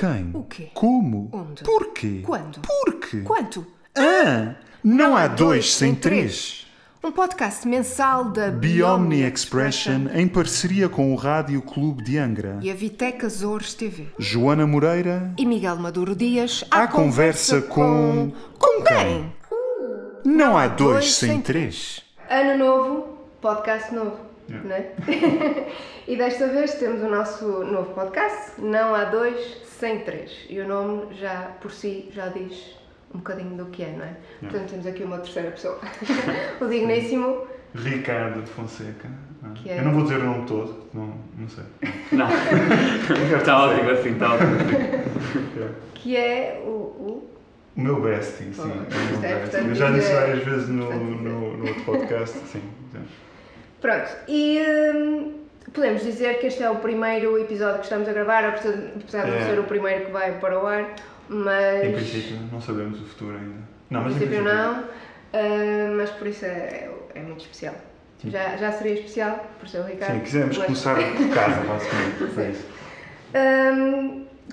Quem? O quê? Como? Onde? Porquê? Quando? Porquê? Quanto? Não há dois sem três. Um podcast mensal da Biomni Expression em parceria com o Rádio Clube de Angra. e a Viteca Azores TV. Joana Moreira. E Miguel Maduro Dias À conversa com quem? Não há dois sem três. Ano novo, podcast novo, não é? E desta vez temos o nosso novo podcast, Não há dois sem três. E o nome já, por si, já diz um bocadinho do que é, não é? Portanto, temos aqui uma terceira pessoa. O digníssimo Ricardo Fonseca. Que é- Eu não vou dizer o nome todo, não sei. Não, está ótimo assim, está ótimo assim. que é o O meu bestie, sim. Oh, É o meu isto é, bestie. portanto, Eu já disse é- várias vezes no portanto, outro podcast, sim. Pronto, e podemos dizer que este é o primeiro episódio que estamos a gravar, apesar de não ser o primeiro que vai para o ar, mas... Em princípio, não sabemos o futuro ainda. Não, Em mas princípio não, mas por isso é muito especial. Sim. Já seria especial, por ser o Ricardo. Sim, quisemos mas- começar por casa, basicamente. Foi isso.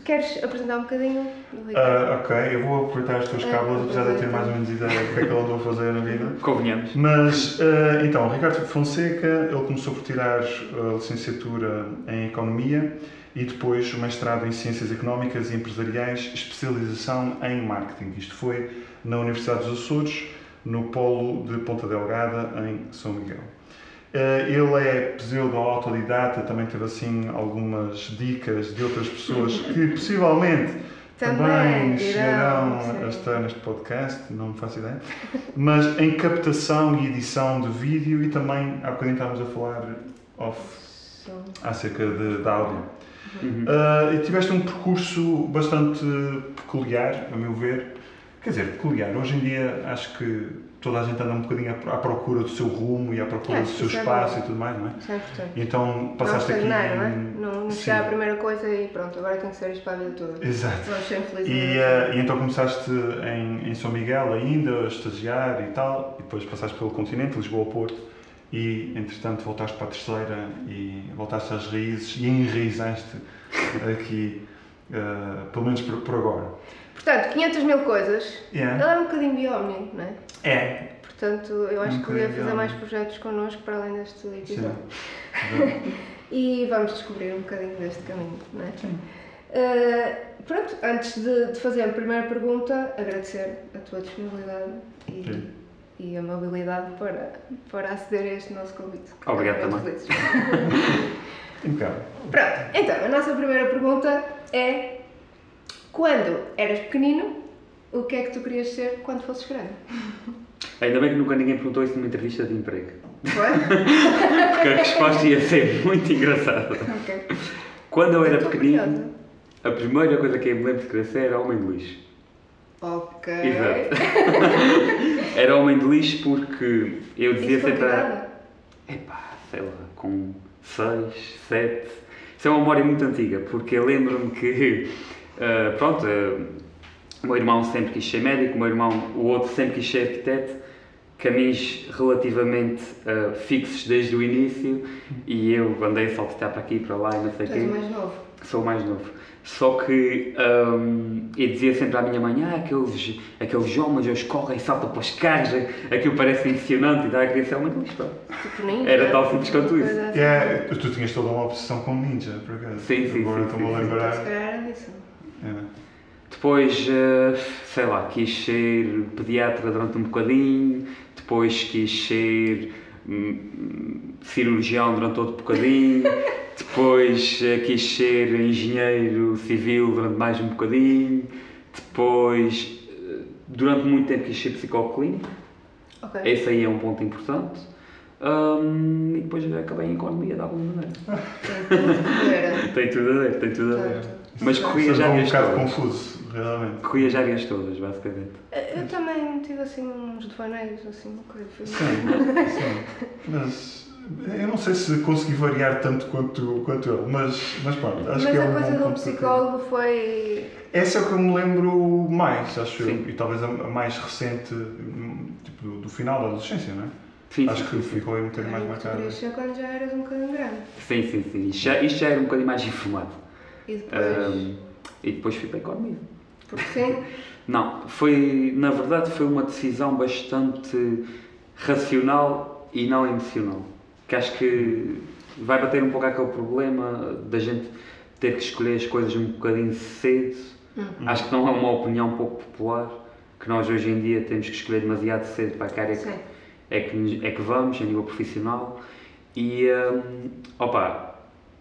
Queres apresentar um bocadinho do Ricardo? Ok, eu vou aproveitar as tuas cábulas, apesar de eu ter mais ou menos ideia do que é que ele andou a fazer na vida. Convenhamos. Mas, então, Ricardo Fonseca, ele começou por tirar a licenciatura em Economia e depois o mestrado em Ciências Económicas e Empresariais, especialização em Marketing. Isto foi na Universidade dos Açores, no Polo de Ponta Delgada, em São Miguel. Ele é pseudo-autodidata, também teve assim algumas dicas de outras pessoas que possivelmente também chegarão sim. a estar neste podcast, não me faço ideia, mas em captação e edição de vídeo e também, há bocadinho estávamos a falar acerca de áudio. E tiveste um percurso bastante peculiar, a meu ver. Quer dizer, peculiar. Hoje em dia acho que toda a gente anda um bocadinho à procura do seu rumo e à procura do seu isso é espaço bom. e tudo mais, não é? Isso é importante. Então passaste não aqui... estagnar, não é? Não Sim. chegar à primeira coisa e pronto, agora tem que ser isto para a vida toda. Exato. Vamos ser felizes. E então começaste em São Miguel ainda, a estagiar e tal, e depois passaste pelo continente, Lisboa ao Porto, e entretanto voltaste para a terceira e voltaste às raízes e enraizaste aqui, pelo menos por agora. Portanto, 500 mil coisas. Yeah. Ele é um bocadinho biómni, não é? É. Portanto, eu acho que bocadinho devia fazer biómni. mais projetos connosco para além deste episódio. Sim. E vamos descobrir um bocadinho deste caminho, não é? Sim. Pronto, antes de fazer a primeira pergunta, agradecer a tua disponibilidade Sim. e amabilidade para aceder a este nosso convite. Obrigado Ficamos também. felizes. Impecável. Pronto, então, a nossa primeira pergunta é: quando eras pequenino, o que é que tu querias ser quando fosses grande? Ainda bem que nunca ninguém perguntou isso numa entrevista de emprego. Foi? Porque a resposta ia ser muito engraçada. Ok. Quando eu era Estou pequenino, curiosa. a primeira coisa que eu me lembro de querer ser era homem de lixo. Ok. Exato. Era homem de lixo porque eu dizia Isso com que sempre... idade? Epá, sei lá, com 6, 7... Isso é uma memória muito antiga, porque eu lembro-me que... o meu irmão sempre quis ser médico, o outro sempre quis ser arquiteto, caminhos relativamente fixos desde o início, e eu andei a saltitar para aqui e para lá e não sei o Tu quê. és mais novo. Sou o mais novo. Só que eu dizia sempre à minha mãe, aqueles homens, eles correm, saltam para os carros, aquilo parece impressionante, e dá a querer ser homem de lixo. Tipo ninja. Era tal simples quanto isso. Coisa assim. Tu tinhas toda uma obsessão com ninja, por acaso. Sim, Agora sim, estou-me a sim. lembrar. Se calhar era disso. Depois, sei lá, quis ser pediatra durante um bocadinho, depois quis ser cirurgião durante outro bocadinho, depois quis ser engenheiro civil durante mais um bocadinho, depois, durante muito tempo quis ser psicólogo clínico, Ok. esse aí é um ponto importante, e depois acabei em economia de alguma maneira. Tem tudo a ver. Tem tudo a ver. Portanto, Mas sim. corri as Estou um áreas bocado todas. confuso, realmente. Corri as áreas todas, basicamente. Eu também tive assim uns devaneios, assim, uma coisa. Sim. Mas eu não sei se consegui variar tanto quanto ele, mas pronto, acho Mas que é a um coisa bom do ponto de psicólogo foi... Essa é o que eu me lembro mais, acho eu, Sim. e talvez a mais recente, tipo do final da adolescência, não é? Sim, Acho sim, que sim. ficou aí um bocadinho mais Tu marcado. querias ser quando já eras um bocadinho grande. Sim. Isto já era um bocadinho mais informado. E depois... E depois fui para a economia. Porque sim? Não, na verdade foi uma decisão bastante racional e não emocional. Que acho que vai bater um pouco aquele problema da gente ter que escolher as coisas um bocadinho cedo. Acho que não é uma opinião um pouco popular, que nós hoje em dia temos que escolher demasiado cedo para a área que vamos, a nível profissional. E,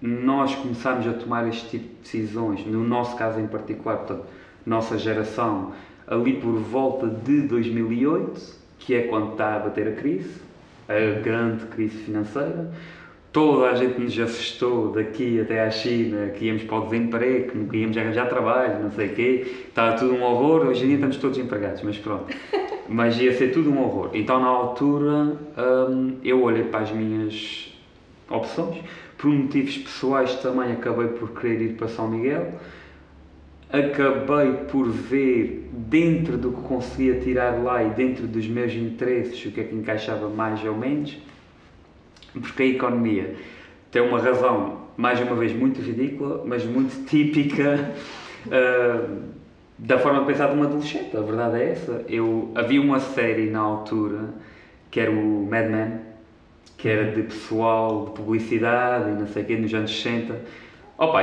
nós começámos a tomar este tipo de decisões, no nosso caso em particular, portanto, nossa geração, ali por volta de 2008, que é quando está a bater a crise, a grande crise financeira. Toda a gente nos assustou daqui até à China, que íamos para o desemprego, que nunca íamos arranjar trabalho, não sei o quê. Estava tudo um horror, hoje em dia estamos todos empregados, mas pronto. Mas ia ser tudo um horror. Então, na altura, eu olhei para as minhas opções. Por motivos pessoais também acabei por querer ir para São Miguel. Acabei por ver, dentro do que conseguia tirar lá e dentro dos meus interesses, o que é que encaixava mais ou menos. Porque a economia tem uma razão, mais uma vez, muito ridícula, mas muito típica da forma de pensar de um adolescente. A verdade é essa. Havia uma série na altura, que era o Mad Men, que era de pessoal de publicidade e não sei o quê, nos anos 60.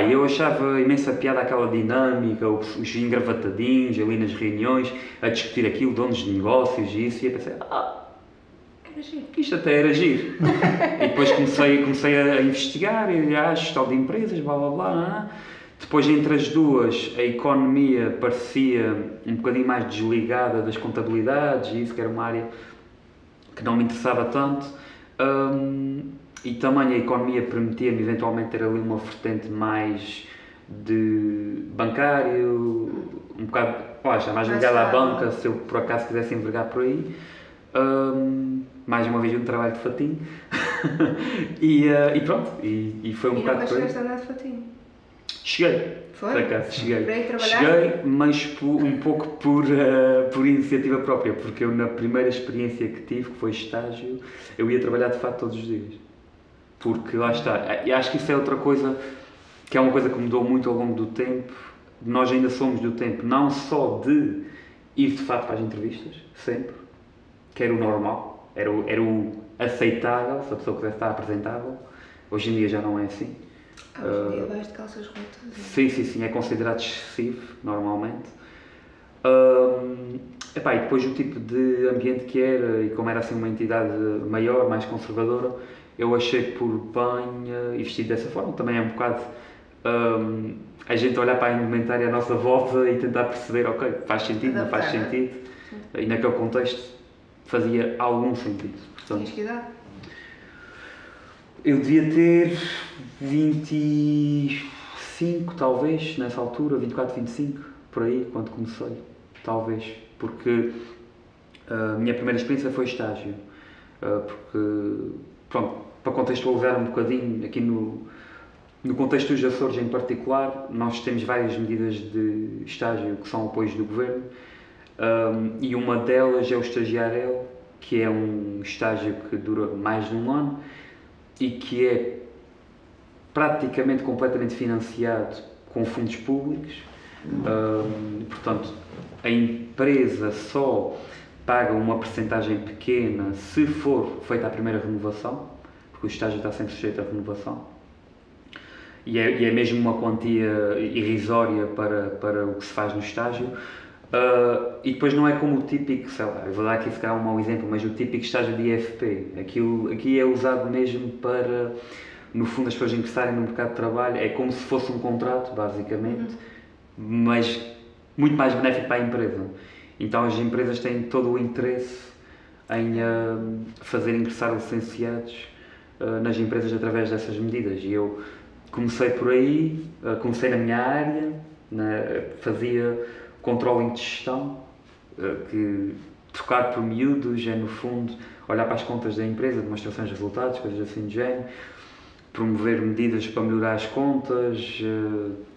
E eu achava imensa piada aquela dinâmica, os engravatadinhos ali nas reuniões, a discutir aquilo, donos de negócios e isso, e eu pensei, isto até era giro. E depois comecei a investigar, gestão de empresas, blá blá blá. Depois, entre as duas, a economia parecia um bocadinho mais desligada das contabilidades, e isso que era uma área que não me interessava tanto. E também a economia permitia-me eventualmente ter ali uma vertente mais de bancário, um bocado, mais ligada à banca, se eu por acaso quisesse envergar por aí. Mais uma vez um trabalho de fatinho. e pronto, e foi um bocado por aí. E nunca chegaste a andar de fatinho? Cheguei. Foi? Por acaso, cheguei. Para ir trabalhar? Cheguei, mas um pouco por iniciativa própria, porque eu na primeira experiência que tive, que foi estágio, eu ia trabalhar de fato todos os dias. Porque lá está, e acho que isso é outra coisa, que é uma coisa que mudou muito ao longo do tempo. Nós ainda somos do tempo, não só de ir de fato para as entrevistas, sempre, que era o normal, era o aceitável, se a pessoa quisesse estar apresentável. Hoje em dia já não é assim. Hoje em dia vais de calças rotas. Sim, é considerado excessivo, normalmente. E depois o tipo de ambiente que era, e como era assim uma entidade maior, mais conservadora, eu achei por bem investir dessa forma. Também é um bocado a gente olhar para a indumentária à nossa volta e tentar perceber, ok, faz sentido, não faz sentido. E naquele contexto fazia algum sentido. Tinhas que idade? Eu devia ter 25, talvez, nessa altura, 24, 25, por aí, quando comecei, talvez, porque a minha primeira experiência foi estágio, porque, pronto, para contextualizar um bocadinho, aqui no contexto dos Açores em particular, nós temos várias medidas de estágio que são apoios do governo, e uma delas é o estagiário, que é um estágio que dura mais de um ano e que é praticamente completamente financiado com fundos públicos. Portanto, a empresa só paga uma percentagem pequena se for feita a primeira renovação, porque o estágio está sempre sujeito à renovação. E é mesmo uma quantia irrisória para o que se faz no estágio. E depois não é como o típico, sei lá, eu vou dar aqui se calhar um mau exemplo, mas o típico estágio de IFP. Aquilo aqui é usado mesmo para, no fundo, as pessoas ingressarem no mercado de trabalho. É como se fosse um contrato, basicamente, mas muito mais benéfico para a empresa. Então as empresas têm todo o interesse em fazer ingressar licenciados nas empresas através dessas medidas. E eu comecei por aí, comecei na minha área, fazia controlling de gestão, que trocar por miúdos é, no fundo, olhar para as contas da empresa, demonstrações de resultados, coisas assim do género, promover medidas para melhorar as contas,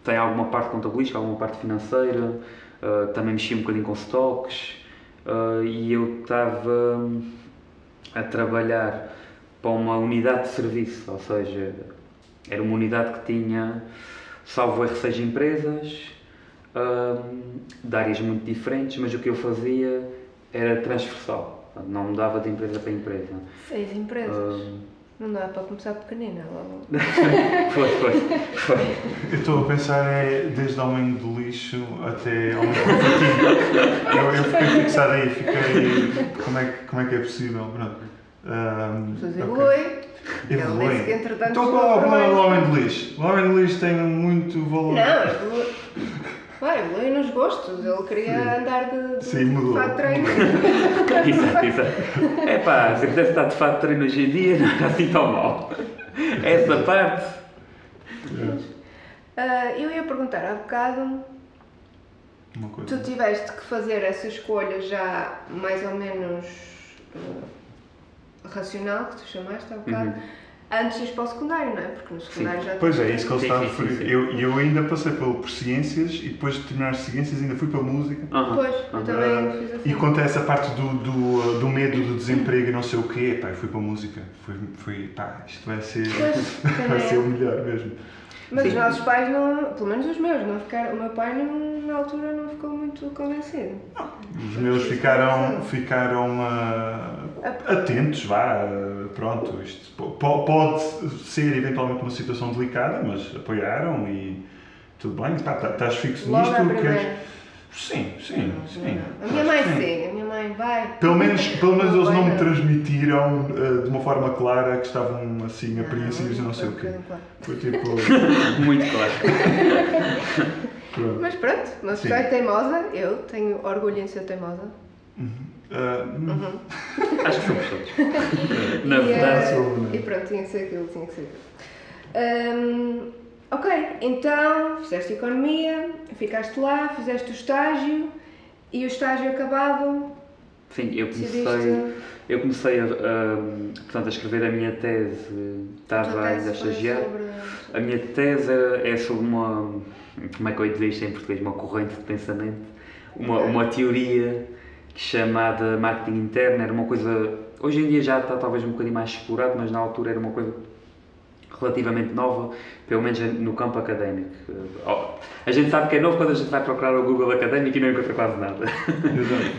tem alguma parte contabilística, alguma parte financeira, também mexia um bocadinho com stocks, e eu estava a trabalhar para uma unidade de serviço, ou seja, era uma unidade que tinha, salvo erro, 6 empresas, de áreas muito diferentes, mas o que eu fazia era transversal, não mudava de empresa para empresa. 6 empresas. Não dá para começar pequenina logo. Foi. Eu estou a pensar desde homem do lixo até homem do fatinho. Eu fiquei fixado aí, como é que é possível? Mas evolui. Evolui. Que, entretanto, Então qual é o homem do lixo? O homem do lixo tem muito valor. Não, evolui nos gostos. Ele queria andar de fato de treino. Exato. Se eu pudesse estar de fato de treino hoje em dia, não era assim tão mal. Essa parte. Eu ia perguntar há bocado. Tu tiveste que fazer essa escolha já mais ou menos racional, que tu chamaste há bocado, antes de ir para o secundário, não é? Porque no secundário já... Pois é, isso que ele está a referir. Eu ainda passei por ciências e depois de terminar as ciências ainda fui para a música. Pois, eu também fiz assim. E quanto a essa parte do medo do desemprego e não sei o quê, pá, eu fui para a música. Isto vai ser, vai ser o melhor mesmo. Mas os nossos pais não, pelo menos os meus, não ficaram, o meu pai na altura não ficou muito convencido. Os meus ficaram atentos, pronto, isto pode ser eventualmente uma situação delicada, mas apoiaram e tudo bem, estás fixo logo nisto, Sim. A minha mãe sim, a minha mãe vai. Pelo menos eles não me transmitiram de uma forma clara que estavam assim apreensivos e não sei o quê. Foi tipo. Muito claro. Mas pronto, uma pessoa é teimosa, eu tenho orgulho em ser teimosa. Acho que somos todos. Na verdade, e pronto, tinha que ser aquilo. Ok, então fizeste economia, ficaste lá, fizeste o estágio e o estágio acabado. Sim, eu comecei a escrever a minha tese, estava ainda a estagiar. A minha tese é sobre como é que eu ia dizer isto em português, uma corrente de pensamento, uma teoria chamada marketing interno. Era uma coisa, hoje em dia já está talvez um bocadinho mais explorado, mas na altura era uma coisa relativamente nova, pelo menos no campo académico. A gente sabe que é novo quando a gente vai procurar o Google académico e não encontra quase nada.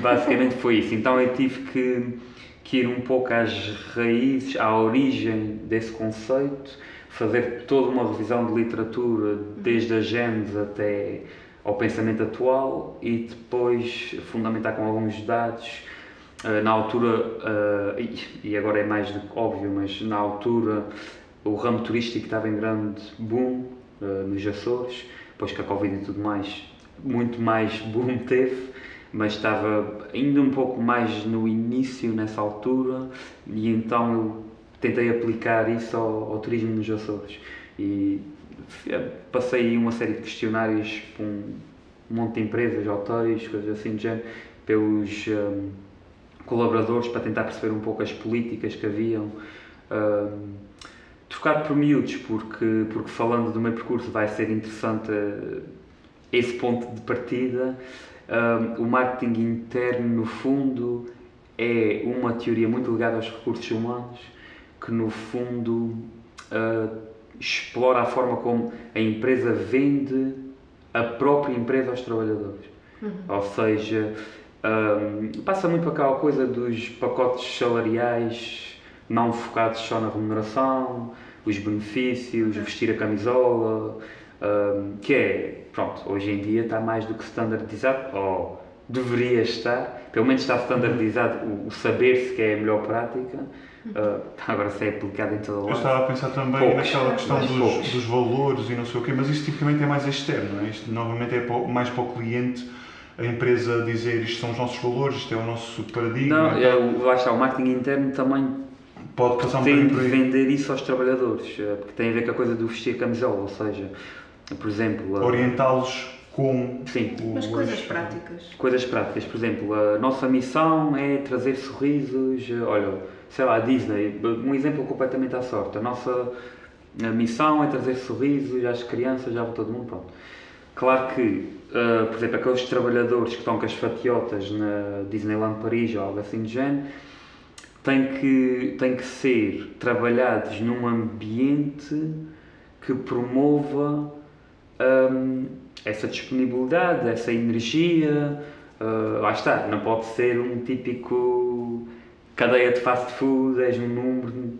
Basicamente foi isso. Então eu tive que ir um pouco às raízes, à origem desse conceito, fazer toda uma revisão de literatura, desde a gênese até ao pensamento atual e depois fundamentar com alguns dados. Na altura, e agora é mais do que óbvio, mas na altura o ramo turístico estava em grande boom nos Açores, depois que a Covid e tudo mais, muito mais boom teve, mas estava ainda um pouco mais no início nessa altura e então eu tentei aplicar isso ao turismo nos Açores e passei uma série de questionários para um monte de empresas, hotéis, coisas assim de género, pelos colaboradores para tentar perceber um pouco as políticas que haviam. Trocado por miúdos, porque falando do meu percurso vai ser interessante esse ponto de partida. O marketing interno, no fundo, é uma teoria muito ligada aos recursos humanos, que no fundo explora a forma como a empresa vende a própria empresa aos trabalhadores. Ou seja, passa muito para aquela coisa dos pacotes salariais não focados só na remuneração, os benefícios, vestir a camisola, que é, pronto, hoje em dia está mais do que standardizado, ou deveria estar, pelo menos está standardizado o saber-se que é a melhor prática, agora se é aplicado em todo o lado. Eu estava a pensar também naquela questão dos valores e não sei o quê, mas isto tipicamente é mais externo, não é? Isto novamente é mais para o cliente, a empresa dizer isto são os nossos valores, isto é o nosso paradigma. Não, lá está, o marketing interno também pode passar tem de vender isso aos trabalhadores, porque tem a ver com a coisa do vestir a camisola, ou seja, por exemplo... orientá-los com... Sim. Mas coisas práticas. Coisas práticas, por exemplo, a nossa missão é trazer sorrisos, olha, sei lá, a Disney, um exemplo completamente à sorte, a nossa missão é trazer sorrisos às crianças, à volta do mundo, pronto. Claro que, por exemplo, aqueles trabalhadores que estão com as fatiotas na Disneyland Paris ou algo assim do género, têm que ser trabalhados num ambiente que promova essa disponibilidade, essa energia, lá está, não pode ser um típico cadeia de fast food, és um número,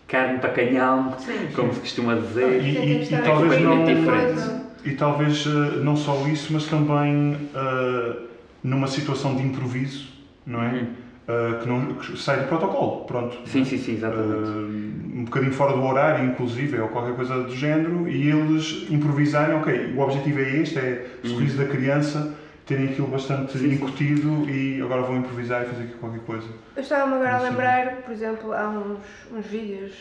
carne para canhão, como se costuma dizer. E talvez não diferente. E talvez não só isso, mas também numa situação de improviso, não é? Que sai do protocolo, pronto. Sim, exatamente. Um bocadinho fora do horário, inclusive, ou qualquer coisa do género, e eles improvisarem, ok, o objetivo é este, é o sorriso da criança, terem aquilo bastante incutido e agora vão improvisar e fazer aqui qualquer coisa. Eu estava-me agora a lembrar, por exemplo, há uns vídeos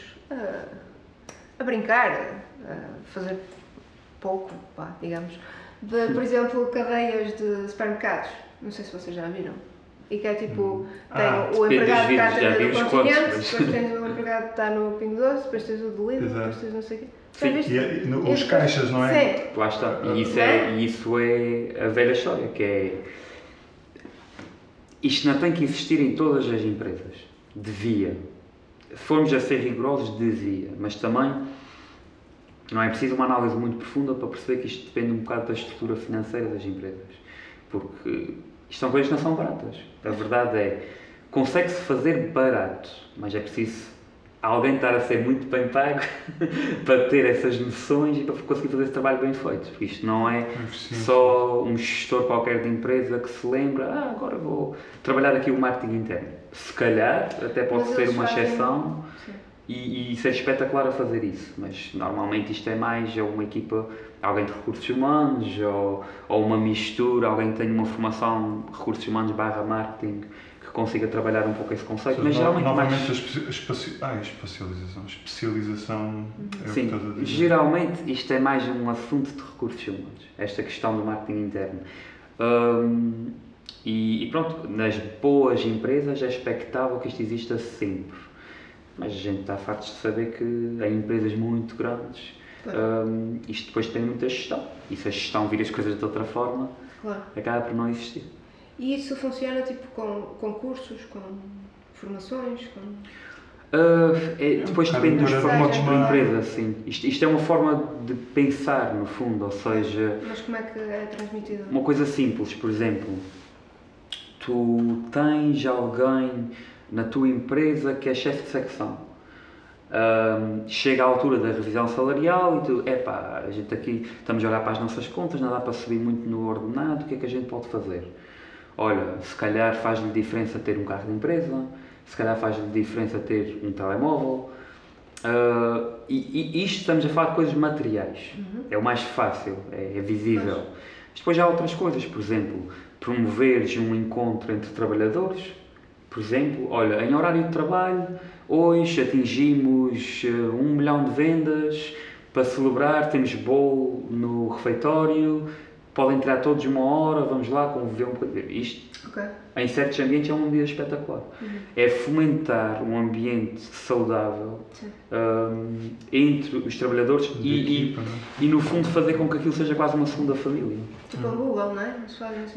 a brincar, a fazer pouco, digamos, de, por exemplo, cadeias de supermercados. Não sei se vocês já viram. E que é tipo, tem o empregado que está a atender no Continente, depois tens o empregado que está no Pingo Doce, depois tens o do Lidl, depois tens não sei o quê. Sim, os caixas, não é? Sim. Lá está. E isso é a velha história, que é... Isto não tem que existir em todas as empresas. Devia. Se formos a ser rigorosos, devia. Mas também não é preciso uma análise muito profunda para perceber que isto depende um bocado da estrutura financeira das empresas. Porque isto são coisas que não são baratas. A verdade é, consegue-se fazer barato, mas é preciso alguém estar a ser muito bem pago para ter essas noções e para conseguir fazer esse trabalho bem feito. Porque isto não é só um gestor qualquer de empresa que se lembra, agora vou trabalhar aqui o marketing interno. Se calhar, até pode ser uma exceção e ser espetacular a fazer isso, mas normalmente isto é mais uma equipa, alguém de recursos humanos ou uma mistura, alguém que tenha uma formação de recursos humanos / marketing, que consiga trabalhar um pouco esse conceito, mas geralmente novamente mais... especialização é sim, o que estás a dizer. Geralmente isto é mais um assunto de recursos humanos, esta questão do marketing interno. E pronto, nas boas empresas é expectável que isto exista sempre, mas a gente está farto de saber que em empresas muito grandes isto depois depende muito da gestão, e se a gestão vir as coisas de outra forma, acaba por não existir. E isso funciona tipo com cursos, com formações? Depois depende dos formatos por empresa, sim. Isto é uma forma de pensar, no fundo, ou seja... Mas como é que é transmitido? Uma coisa simples, por exemplo, tu tens alguém na tua empresa que é chefe de secção. Chega à altura da revisão salarial e tu, a gente aqui estamos a olhar para as nossas contas, não dá para subir muito no ordenado, o que é que a gente pode fazer? Olha, se calhar faz-lhe diferença ter um carro de empresa, se calhar faz-lhe diferença ter um telemóvel, e isto estamos a falar de coisas materiais, é o mais fácil, é visível. Depois há outras coisas, por exemplo, promoveres um encontro entre trabalhadores, por exemplo, olha, em horário de trabalho, hoje atingimos 1 milhão de vendas, para celebrar temos bolo no refeitório, podem tirar todos 1 hora, vamos lá conviver um bocadinho. Isto, em certos ambientes, é um ambiente espetacular. É fomentar um ambiente saudável entre os trabalhadores e, no fundo, fazer com que aquilo seja quase uma segunda família. Tipo a Google, não é?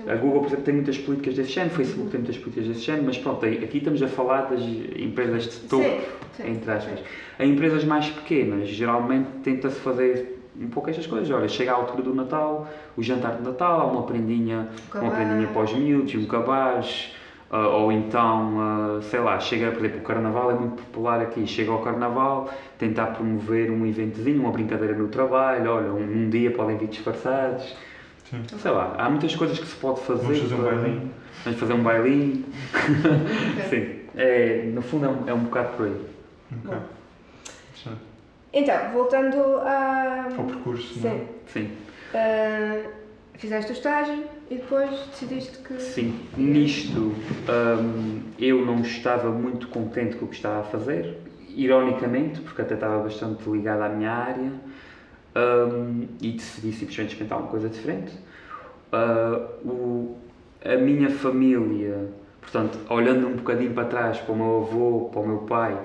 A Google, por exemplo, tem muitas políticas desse género, o Facebook tem muitas políticas desse género, mas pronto, aqui estamos a falar das empresas de topo, entre aspas. Em empresas mais pequenas, geralmente tenta-se fazer um pouco estas coisas. Olha, chega à altura do Natal, o jantar de Natal, há uma prendinha para os miúdos, um cabaz, ou então, sei lá, chega, por exemplo, o Carnaval é muito popular aqui, chega ao Carnaval, tentar promover um eventozinho, uma brincadeira no trabalho, olha, um dia podem vir disfarçados. Sim. Sei lá, há muitas coisas que se pode fazer. Vamos fazer um bailinho. Vamos fazer um bailinho. Sim, no fundo é um bocado por aí. Então, voltando ao percurso, sim. Não é? Sim. Fizeste o estágio e depois decidiste que... Sim, nisto eu não estava muito contente com o que estava a fazer, ironicamente, porque até estava bastante ligado à minha área, e decidi simplesmente experimentar uma coisa diferente. A minha família, portanto, olhando um bocadinho para trás, para o meu avô, para o meu pai,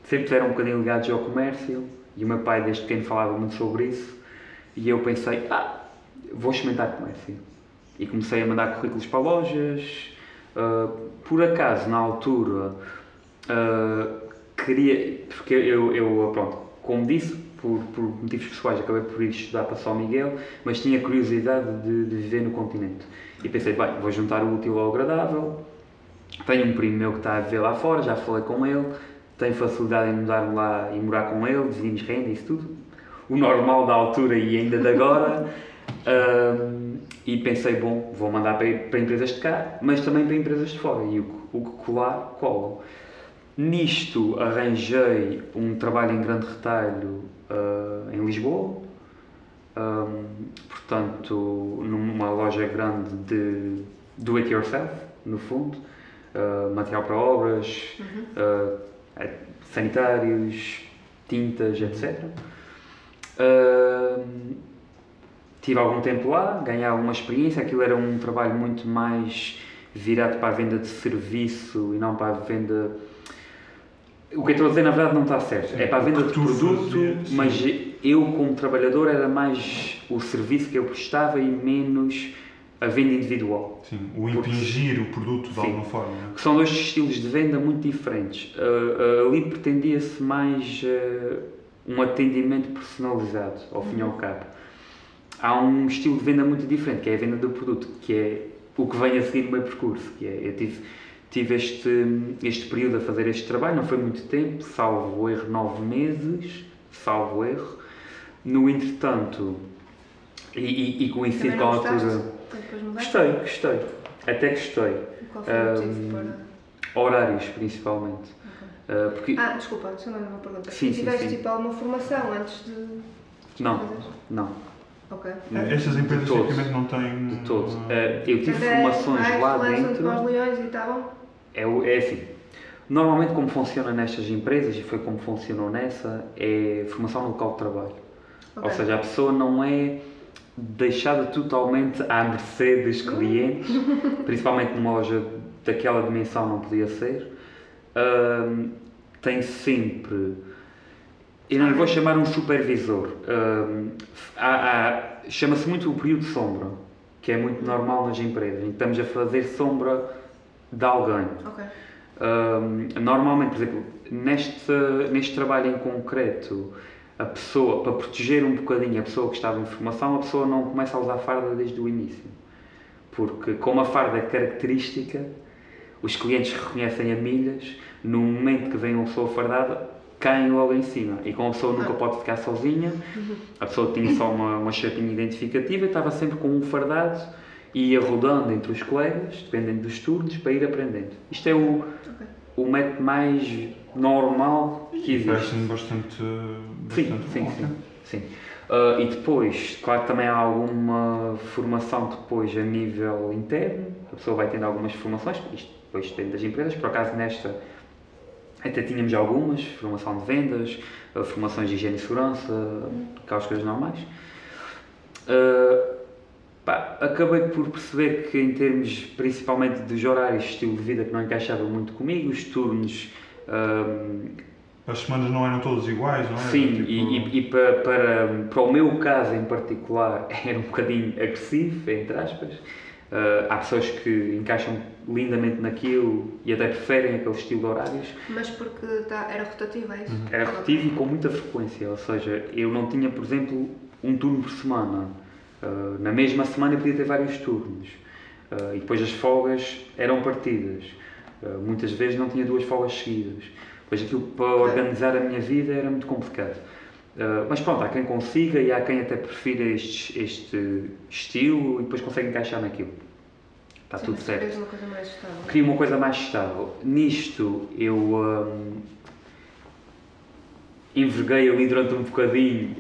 sempre estiveram um bocadinho ligados ao comércio, e o meu pai desde pequeno falava muito sobre isso, e eu pensei, vou experimentar comércio. E comecei a mandar currículos para lojas. Por acaso, na altura, queria, porque eu pronto, como disse, por motivos pessoais, acabei por ir estudar para São Miguel, mas tinha curiosidade de viver no continente. E pensei, bem, vou juntar o útil ao agradável. Tenho um primo meu que está a viver lá fora, já falei com ele, tenho facilidade em mudar-me lá e morar com ele, dividimos renda e isso tudo. O normal da altura e ainda de agora. E pensei, bom, vou mandar para empresas de cá, mas também para empresas de fora. E o que colar, cola. Nisto arranjei um trabalho em grande retalho em Lisboa, portanto, numa loja grande de do it yourself, no fundo, material para obras, sanitários, tintas, etc. Tive algum tempo lá, ganhei alguma experiência, aquilo era um trabalho muito mais virado para a venda de serviço e não para a venda... O que eu estou a dizer na verdade não está certo, é para a venda de produto, mas eu como trabalhador era mais o serviço que eu prestava e menos a venda individual. Sim, o impingir o produto de alguma forma. Não é? São dois estilos de venda muito diferentes. Ali pretendia-se mais um atendimento personalizado, ao fim e ao cabo. Há um estilo de venda muito diferente, que é a venda do produto, que é o que vem a seguir no meu percurso. Que é, eu tive este período a fazer este trabalho, não foi muito tempo, salvo erro 9 meses, salvo erro. No entretanto, e coincide com a altura... Gostei, até gostei. E qual foi o motivo para... Horários, principalmente. Okay. Porque... desculpa, deixa eu uma pergunta. Sim, tiveste sim. tipo alguma formação antes de... Não. Ok. Estas empresas tipicamente não têm... De todo. Eu tive formações lá dentro... Para os leões e tal? É assim. Normalmente como funciona nestas empresas, e foi como funcionou nessa, é formação no local de trabalho. Okay. Ou seja, a pessoa não é deixada totalmente à mercê dos clientes, principalmente numa loja daquela dimensão não podia ser. Tem sempre... Eu não lhe vou chamar um supervisor. Chama-se muito o período de sombra, que é muito normal nas empresas. Estamos a fazer sombra de alguém. Okay. Normalmente, por exemplo, neste trabalho em concreto, a pessoa, para proteger um bocadinho a pessoa que estava em formação, a pessoa não começa a usar farda desde o início. Porque, como a farda é característica, os clientes reconhecem a milhas, no momento que vem uma pessoa fardada, caem logo em cima. E como a pessoa nunca pode ficar sozinha, a pessoa tinha só uma chapinha identificativa, estava sempre com um fardado e ia rodando entre os colegas, dependendo dos turnos, para ir aprendendo. Isto é o método mais normal que existe. Parece-me bastante Sim. E depois, claro que também há alguma formação depois a nível interno, a pessoa vai tendo algumas formações, isto depois depende das empresas, por acaso nesta até tínhamos algumas, formação de vendas, formações de higiene e segurança, aquelas coisas normais. Acabei por perceber que em termos principalmente dos horários, estilo de vida que não encaixava muito comigo, os turnos... As semanas não eram todas iguais, não é? Sim, e para o meu caso em particular era um bocadinho agressivo, entre aspas. Há pessoas que encaixam lindamente naquilo e até preferem aquele estilo de horários. Mas porque era rotativo, é isso? Era rotativo e com muita frequência, ou seja, eu não tinha, por exemplo, um turno por semana. Na mesma semana eu podia ter vários turnos. E depois as folgas eram partidas. Muitas vezes não tinha 2 folgas seguidas. Depois aquilo para organizar a minha vida era muito complicado. Mas pronto, há quem consiga e há quem até prefira este estilo e depois consegue encaixar naquilo. Está tudo certo. Uma coisa mais estável. Queria uma coisa mais estável. Nisto eu enverguei ali durante um bocadinho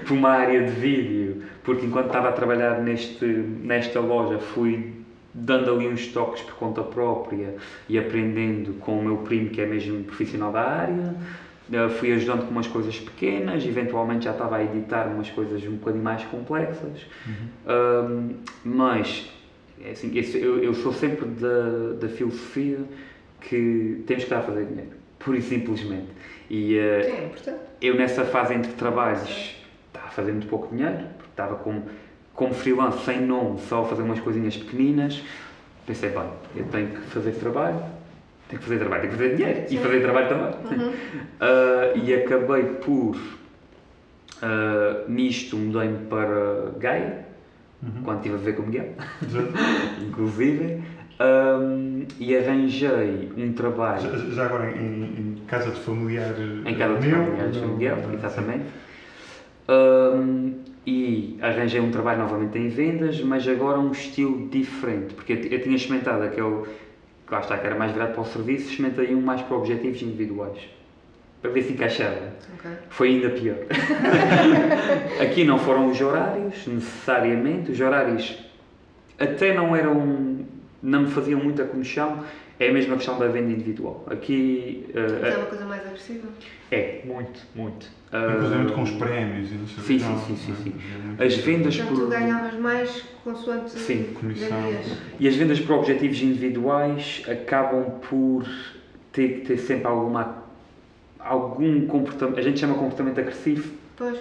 por uma área de vídeo, porque enquanto estava a trabalhar nesta loja fui dando ali uns toques por conta própria e aprendendo com o meu primo que é mesmo profissional da área. Fui ajudando com umas coisas pequenas, eventualmente já estava a editar umas coisas um bocadinho mais complexas, mas assim, eu sou sempre da filosofia que temos que estar a fazer dinheiro, pura e simplesmente. E é importante. Eu nessa fase entre trabalhos estava a fazer muito pouco dinheiro, porque estava como freelance, sem nome, só a fazer umas coisinhas pequeninas. Pensei, bem, eu tenho que fazer trabalho, tenho que fazer dinheiro. Sim. E fazer trabalho também. E acabei por Nisto mudei-me para Gaia, quando estive a ver com o Miguel, inclusive, e arranjei um trabalho... Já agora em casa de familiar em casa de familiares do Miguel, exatamente. E arranjei um trabalho novamente em vendas, mas agora um estilo diferente, porque eu tinha experimentado aquele, que lá está, que era mais virado para o serviço, experimentei um mais para objetivos individuais, para ver se encaixava. Okay. Foi ainda pior. Aqui não foram os horários, necessariamente, os horários até não me faziam muita comichão, é a mesma questão da venda individual. Aqui... é uma coisa mais agressiva? É, muito. Inclusive com os prémios e não sei o que. Sim. As vendas portanto, por... tu ganhavas mais consoante comissão. vendias. E as vendas por objetivos individuais acabam por ter que ter sempre algum comportamento, a gente chama comportamento agressivo, Pois.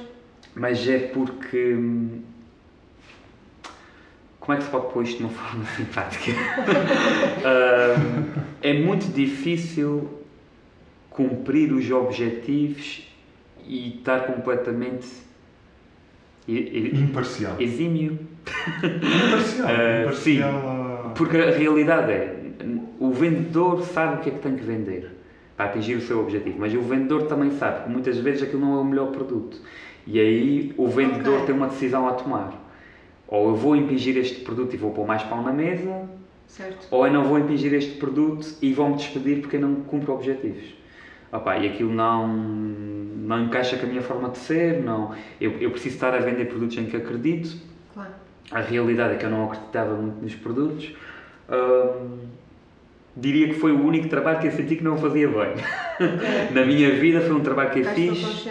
mas é porque... Como é que se pode pôr isto de uma forma simpática? É muito difícil cumprir os objetivos e estar completamente imparcial. Exímio. Imparcial. Sim, porque a realidade é, o vendedor sabe o que é que tem que vender para atingir o seu objetivo, mas o vendedor também sabe que muitas vezes aquilo não é o melhor produto. E aí o vendedor tem uma decisão a tomar. Ou eu vou impingir este produto e vou pôr mais pão na mesa, certo. Ou eu não vou impingir este produto e vão-me despedir porque eu não cumpro objetivos. E aquilo não encaixa com a minha forma de ser, eu preciso estar a vender produtos em que acredito. Claro. A realidade é que eu não acreditava muito nos produtos. Diria que foi o único trabalho que eu senti que não fazia bem. Okay. Na minha vida foi um trabalho que eu fiz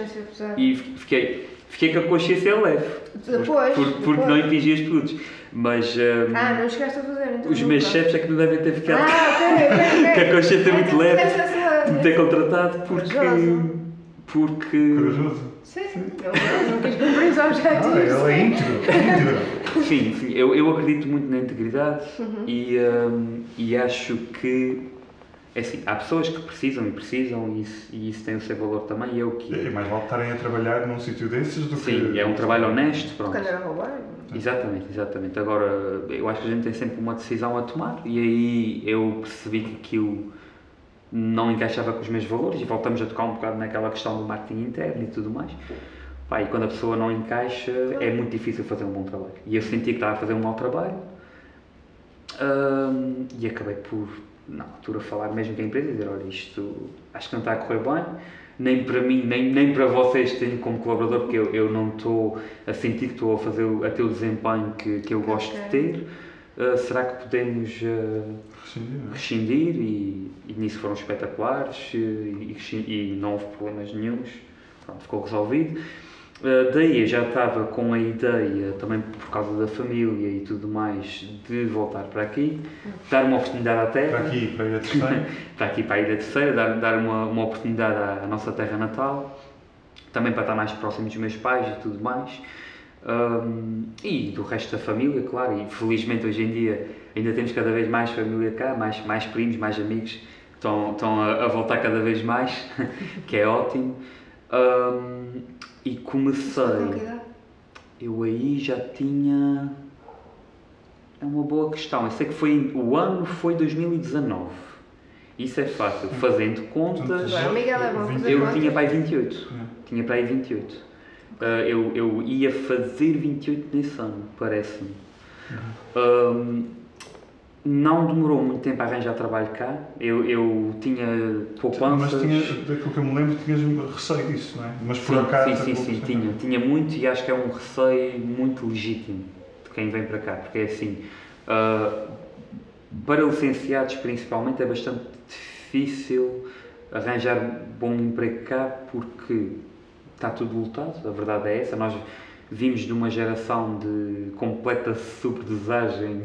e fiquei com a consciência leve. Depois. Porque não impingi os produtos. Mas não chegaste a fazer, então. Os meus chefes é que não devem ter ficado ok. com a consciência muito leve de me ter contratado porque... Corajoso. Sim. Não quis cumprir os objetivos. Ele é íntegro. Sim, eu acredito muito na integridade e acho que é assim, há pessoas que precisam e isso tem o seu valor também e é o que é. E mais vale estarem a trabalhar num sítio desses do que... Sim, é um trabalho honesto, pronto. Porque não era roubar. Exatamente. Agora, eu acho que a gente tem sempre uma decisão a tomar e aí eu percebi que aquilo não encaixava com os meus valores e voltamos a tocar um bocado naquela questão do marketing interno e tudo mais. E quando a pessoa não encaixa, é muito difícil fazer um bom trabalho. E eu senti que estava a fazer um mau trabalho e acabei por, na altura, falar mesmo com a empresa e dizer, olha, isto acho que não está a correr bem, nem para mim, nem para vocês tenho como colaborador, porque eu não estou a sentir que estou a ter o desempenho que eu gosto de ter. Será que podemos rescindir? E nisso foram espetaculares e não houve problemas nenhuns. Pronto, ficou resolvido. Daí eu já estava com a ideia, também por causa da família e tudo mais, de voltar para aqui, dar uma oportunidade à terra. Para aqui, para a Ilha Terceira. Para aqui, para a Ilha Terceira, dar uma oportunidade à nossa terra natal, também para estar mais próximo dos meus pais e tudo mais. E do resto da família, claro, e felizmente hoje em dia ainda temos cada vez mais família cá, mais primos, mais amigos, estão a voltar cada vez mais, que é ótimo. E comecei, eu aí já tinha, é uma boa questão, eu sei que o ano foi 2019, isso é fácil, fazendo contas, eu tinha para aí 28, eu ia fazer 28 nesse ano, parece-me. Não demorou muito tempo a arranjar trabalho cá, eu tinha poupanças... Mas daquilo que eu me lembro, tinhas receio disso, não é? Mas por acaso... Sim, tinha muito e acho que é um receio muito legítimo de quem vem para cá, porque é assim, para licenciados principalmente é bastante difícil arranjar bom emprego cá porque está tudo lotado, a verdade é essa. Nós vimos de uma geração de completa subdosagem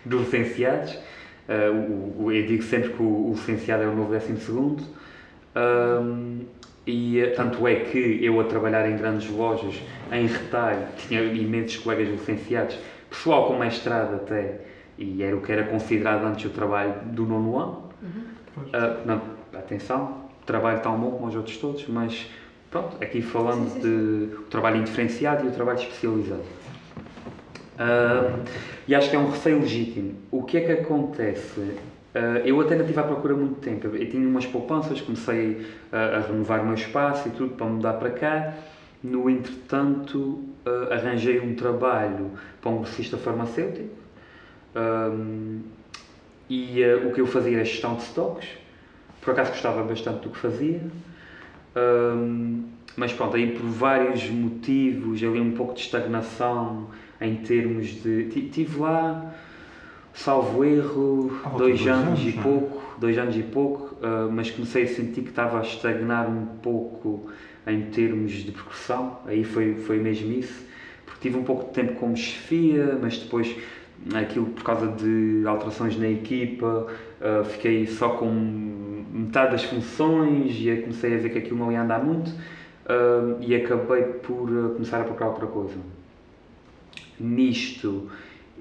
de licenciados. Eu digo sempre que o licenciado é o novo 12º. Tanto é que eu a trabalhar em grandes lojas, em retalho, tinha imensos colegas licenciados, pessoal com mestrado até, e era o que era considerado antes o trabalho do 9º ano. Atenção, trabalho tão bom como os outros todos, mas pronto, aqui falando de o trabalho indiferenciado e o trabalho especializado. E acho que é um receio legítimo. O que é que acontece? Eu até não estive à procura há muito tempo. Eu tinha umas poupanças, comecei a renovar o meu espaço e tudo para mudar para cá. No entretanto, arranjei um trabalho para um grossista farmacêutico. O que eu fazia era gestão de estoques. Por acaso gostava bastante do que fazia. Mas pronto, aí por vários motivos, ali um pouco de estagnação em termos de... Tive lá, salvo erro, 2 anos e pouco, mas comecei a sentir que estava a estagnar um pouco em termos de progressão, aí foi mesmo isso, porque tive um pouco de tempo como chefia, mas depois aquilo por causa de alterações na equipa, fiquei só com metade das funções e comecei a ver que aquilo não ia andar muito e acabei por começar a procurar outra coisa. Nisto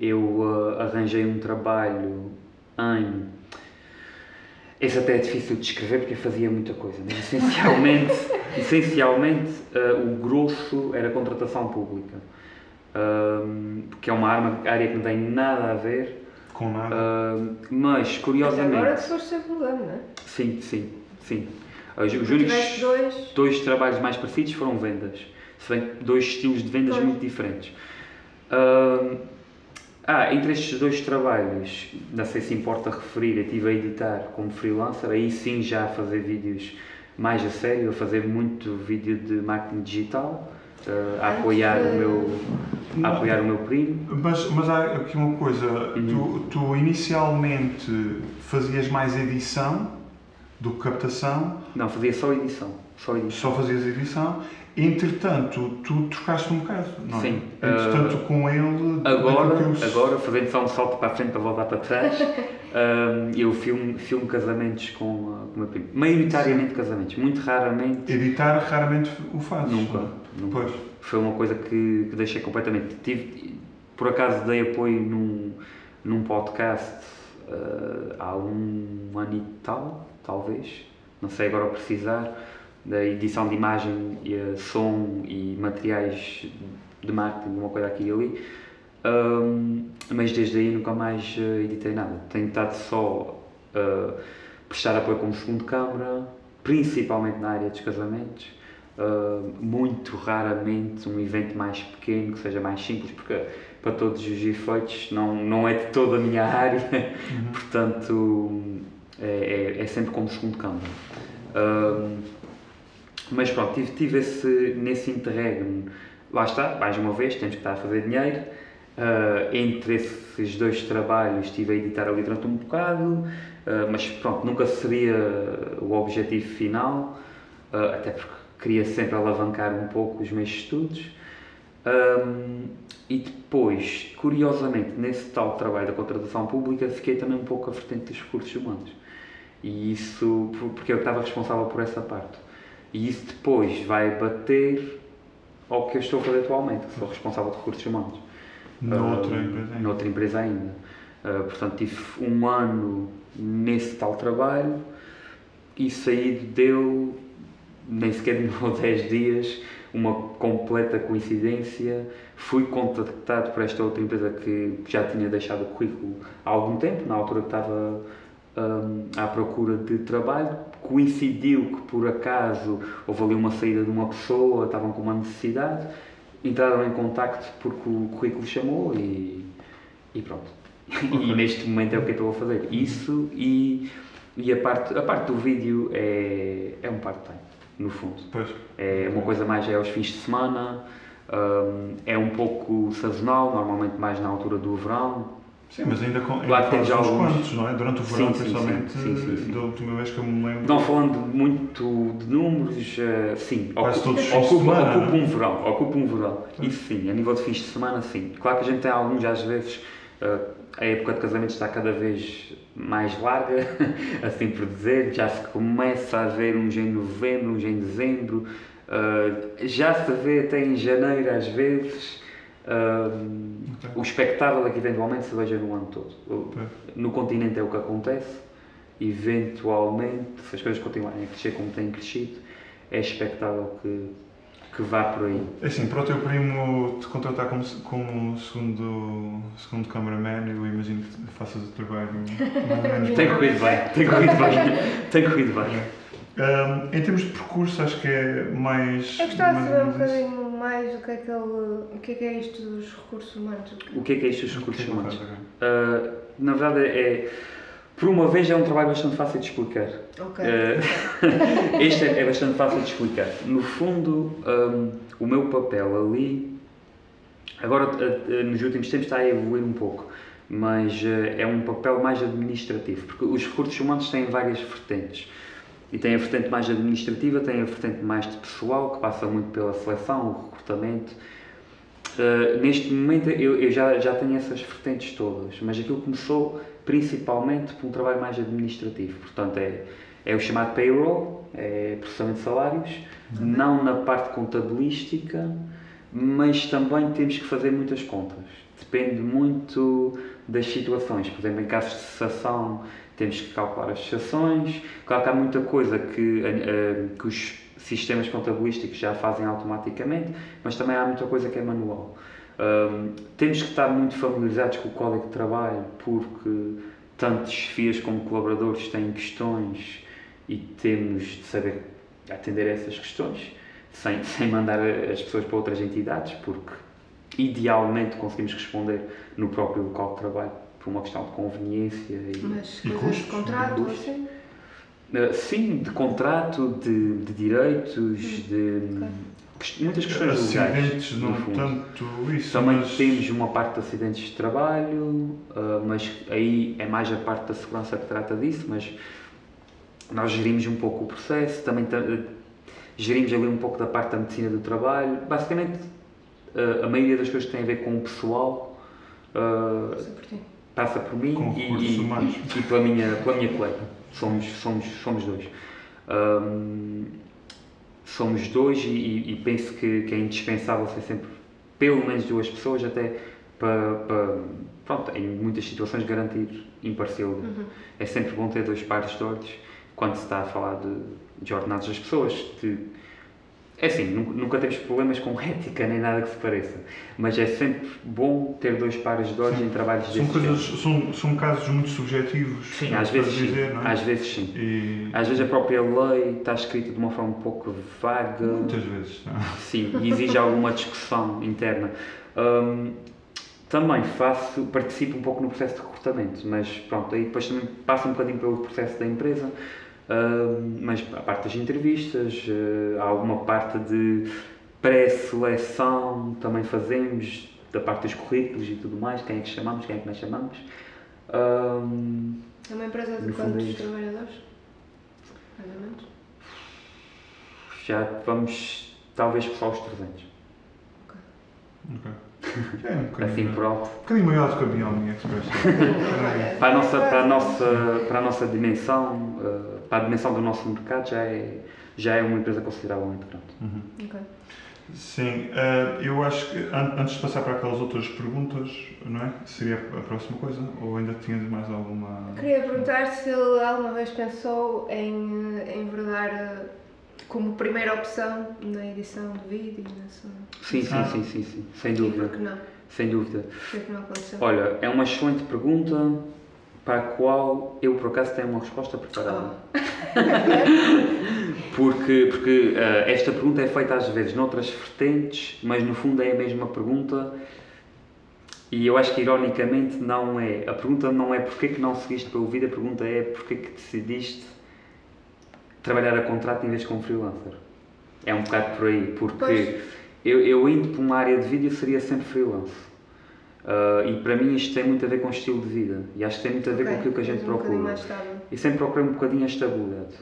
eu arranjei um trabalho em... Esse até é difícil de descrever porque eu fazia muita coisa, mas essencialmente o grosso era contratação pública, que é uma área que não tem nada a ver com nada, mas curiosamente... Mas agora que foste ser vegano, não é? Sim. Os únicos 2 trabalhos mais parecidos foram vendas, se bem que 2 estilos de vendas muito diferentes. Entre estes 2 trabalhos, não sei se importa referir, eu estive a editar como freelancer, aí sim já a fazer vídeos mais a sério, a fazer muito vídeo de marketing digital, a apoiar o meu primo. Mas há aqui uma coisa, tu inicialmente fazias mais edição do que captação? Não, fazia só edição. Só fazias edição. Entretanto, tu trocaste um bocado, não é? Sim. Entretanto, com ele... Agora, fazendo só um salto para a frente para voltar para trás, eu filmo casamentos com o meu primo. Maioritariamente casamentos, muito raramente... Editar, raramente o fazes? Nunca. Pois. Foi uma coisa que deixei completamente. Por acaso dei apoio num podcast há 1 ano e tal, talvez, não sei agora precisar, da edição de imagem, som e materiais de marketing, uma coisa aqui e ali, mas desde aí nunca mais editei nada. Tenho estado só a prestar apoio como segundo câmara, principalmente na área dos casamentos, muito raramente um evento mais pequeno, que seja mais simples, porque para todos os efeitos não é de toda a minha área, portanto é sempre como segundo câmara. Mas pronto, tive nesse interregno, lá está, mais uma vez, temos que estar a fazer dinheiro, entre esses 2 trabalhos estive a editar ali durante um bocado, mas pronto, nunca seria o objetivo final, até porque queria sempre alavancar um pouco os meus estudos, e depois, curiosamente, nesse tal trabalho da contratação pública, fiquei também um pouco à vertente dos recursos humanos, e isso, porque eu estava responsável por essa parte. E isso depois vai bater ao que eu estou a fazer atualmente, que sou responsável de recursos humanos. Noutra empresa ainda. Portanto, tive 1 ano nesse tal trabalho e saído deu, nem sequer demorou 10 dias, uma completa coincidência. Fui contactado por esta outra empresa que já tinha deixado o currículo há algum tempo, na altura que estava à procura de trabalho. Coincidiu que por acaso houve ali uma saída de uma pessoa, estavam com uma necessidade, entraram em contacto porque o currículo chamou e pronto. E neste momento é o que eu estou a fazer. Isso e a parte do vídeo é um part-time, no fundo. Pois. É uma coisa mais aos fins de semana, é um pouco sazonal, normalmente mais na altura do verão. Sim, mas ainda claro, fazes uns quantos, não é? Durante o verão, principalmente, sim. da última vez que eu me lembro. Não falando muito de números, sim, ocupa um verão. Isso sim, a nível de fins de semana, sim. Claro que a gente tem alguns, às vezes, a época de casamento está cada vez mais larga, assim por dizer, já se começa a ver uns em novembro, uns em dezembro, já se vê até em janeiro às vezes. O expectável é que eventualmente se veja no ano todo. No continente é o que acontece, eventualmente, se as coisas continuarem a crescer como têm crescido, é expectável que vá por aí. Assim, para o teu primo te contratar como segundo cameraman, eu imagino que faças o trabalho mais ou menos. Tem corrido bem. Em termos de percurso, acho que é mais. Eu gostava de saber um mais ou menos isso. bocadinho mais o que é isto dos recursos humanos. O que é isto dos O que recursos é que humanos? faz agora? Na verdade, por uma vez, é um trabalho bastante fácil de explicar. Ok. Este é bastante fácil de explicar. No fundo, o meu papel ali, agora nos últimos tempos está a evoluir um pouco, mas é um papel mais administrativo, porque os recursos humanos têm várias vertentes. E tem a vertente mais administrativa, tem a vertente mais de pessoal, que passa muito pela seleção, o recrutamento. Neste momento eu já tenho essas vertentes todas, mas aquilo começou principalmente por um trabalho mais administrativo. Portanto, é o chamado payroll, é processamento de salários, não na parte contabilística, mas também temos que fazer muitas contas. Depende muito das situações. Por exemplo, em casos de cessação, temos que calcular as cessações. Claro que há muita coisa que os sistemas contabilísticos já fazem automaticamente, mas também há muita coisa que é manual. Temos que estar muito familiarizados com o Código de Trabalho, porque tanto chefias como colaboradores têm questões e temos de saber atender a essas questões, sem mandar as pessoas para outras entidades, porque idealmente conseguimos responder no próprio local de trabalho, por uma questão de conveniência Mas e coisas de custos, contrato, custos. assim? Sim, de contrato, de direitos, muitas questões legais. Acidentes, não no fundo. tanto isso. Também mas... temos uma parte de acidentes de trabalho, mas aí é mais a parte da segurança que trata disso, mas nós gerimos um pouco o processo, também gerimos ali um pouco da parte da medicina do trabalho. Basicamente, a maioria das coisas que têm a ver com o pessoal passa por mim Com recursos humanos. e pela minha colega. Somos dois. Somos dois e penso que é indispensável ser sempre pelo menos duas pessoas, até para em muitas situações, garantir imparcialidade. É sempre bom ter dois pares de olhos quando se está a falar de ordenados das pessoas. É assim, nunca temos problemas com ética nem nada que se pareça, mas é sempre bom ter dois pares de olhos em trabalhos desses géneros. São casos muito subjetivos. Sim, às vezes sim. Dizer, não é? Às vezes sim. E... Às vezes a própria lei está escrita de uma forma um pouco vaga. Muitas vezes, não. Sim, e exige alguma discussão interna. Também participo um pouco no processo de recrutamento, mas pronto, aí depois também passo um bocadinho pelo processo da empresa, mas a parte das entrevistas, há alguma parte de pré-seleção também fazemos, da parte dos currículos e tudo mais, quem é que chamamos, quem é que nós chamamos. É uma empresa de quantos trabalhadores? Mais ou menos? Já vamos, talvez, passar os 300. Ok. Já é um bocadinho, Assim por alto. um bocadinho maior do que a Bioming Express. Para a nossa dimensão, para a dimensão do nosso mercado, já é uma empresa consideravelmente grande. Ok. Sim, eu acho que antes de passar para aquelas outras perguntas, não é? Seria a próxima coisa? Ou ainda tinhas mais alguma? Queria perguntar se ele alguma vez pensou em enverdar como primeira opção na edição de vídeo. Sim, sem dúvida. E por que não? Sem dúvida. Por que não aconteceu? Olha, é uma excelente pergunta para a qual eu, por acaso, tenho uma resposta preparada. Porque esta pergunta é feita às vezes noutras vertentes, mas no fundo é a mesma pergunta e eu acho que ironicamente não é. A pergunta não é porque que não seguiste pelo vídeo, a pergunta é porque que decidiste trabalhar a contrato em vez de como freelancer. É um bocado por aí, porque eu indo para uma área de vídeo seria sempre freelance. E para mim isto tem muito a ver com o estilo de vida e acho que tem muito a ver com aquilo que a gente procura. E sempre procurei um bocadinho a estabilidade.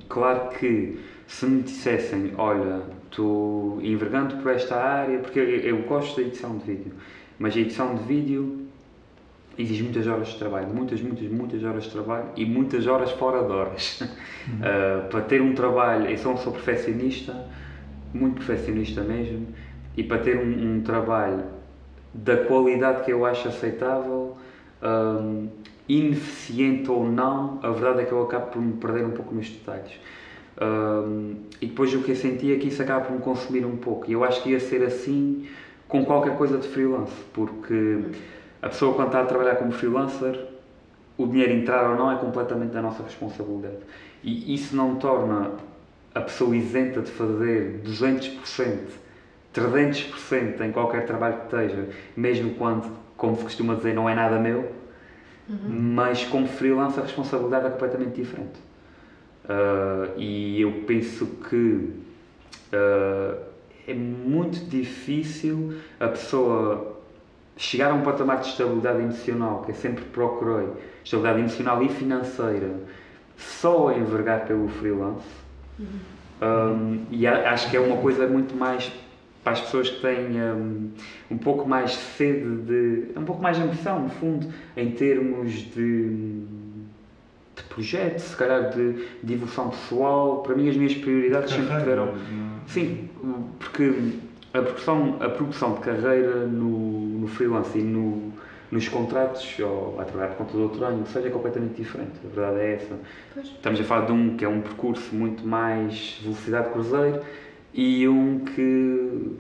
Claro que se me dissessem, olha, estou envergando por esta área, porque eu gosto da edição de vídeo, mas a edição de vídeo exige muitas horas de trabalho, muitas horas de trabalho e muitas horas fora de horas. Para ter um trabalho, eu sou perfeccionista, muito perfeccionista mesmo, e para ter um trabalho da qualidade que eu acho aceitável, ineficiente ou não, a verdade é que eu acabo por me perder um pouco nos detalhes. E depois o que eu senti é que isso acaba por me consumir um pouco. E eu acho que ia ser assim com qualquer coisa de freelance, porque a pessoa quando está a trabalhar como freelancer, o dinheiro entrar ou não é completamente da nossa responsabilidade. E isso não torna a pessoa isenta de fazer 200%, 300% em qualquer trabalho que esteja, mesmo quando, como se costuma dizer, não é nada meu, mas como freelancer a responsabilidade é completamente diferente. E eu penso que é muito difícil a pessoa chegar a um patamar de estabilidade emocional, que eu sempre procurei, estabilidade emocional e financeira, só a envergar pelo freelance. E acho que é uma coisa muito mais para as pessoas que têm um pouco mais sede um pouco mais de ambição, no fundo, em termos de projeto, se calhar de evolução pessoal. Para mim as minhas prioridades sempre tiveram... Sim, porque a progressão de carreira no freelance e nos contratos, ou a trabalhar por conta do outro ano, seja completamente diferente. A verdade é essa. Pois. Estamos a falar de um que é um percurso muito mais velocidade cruzeiro e um que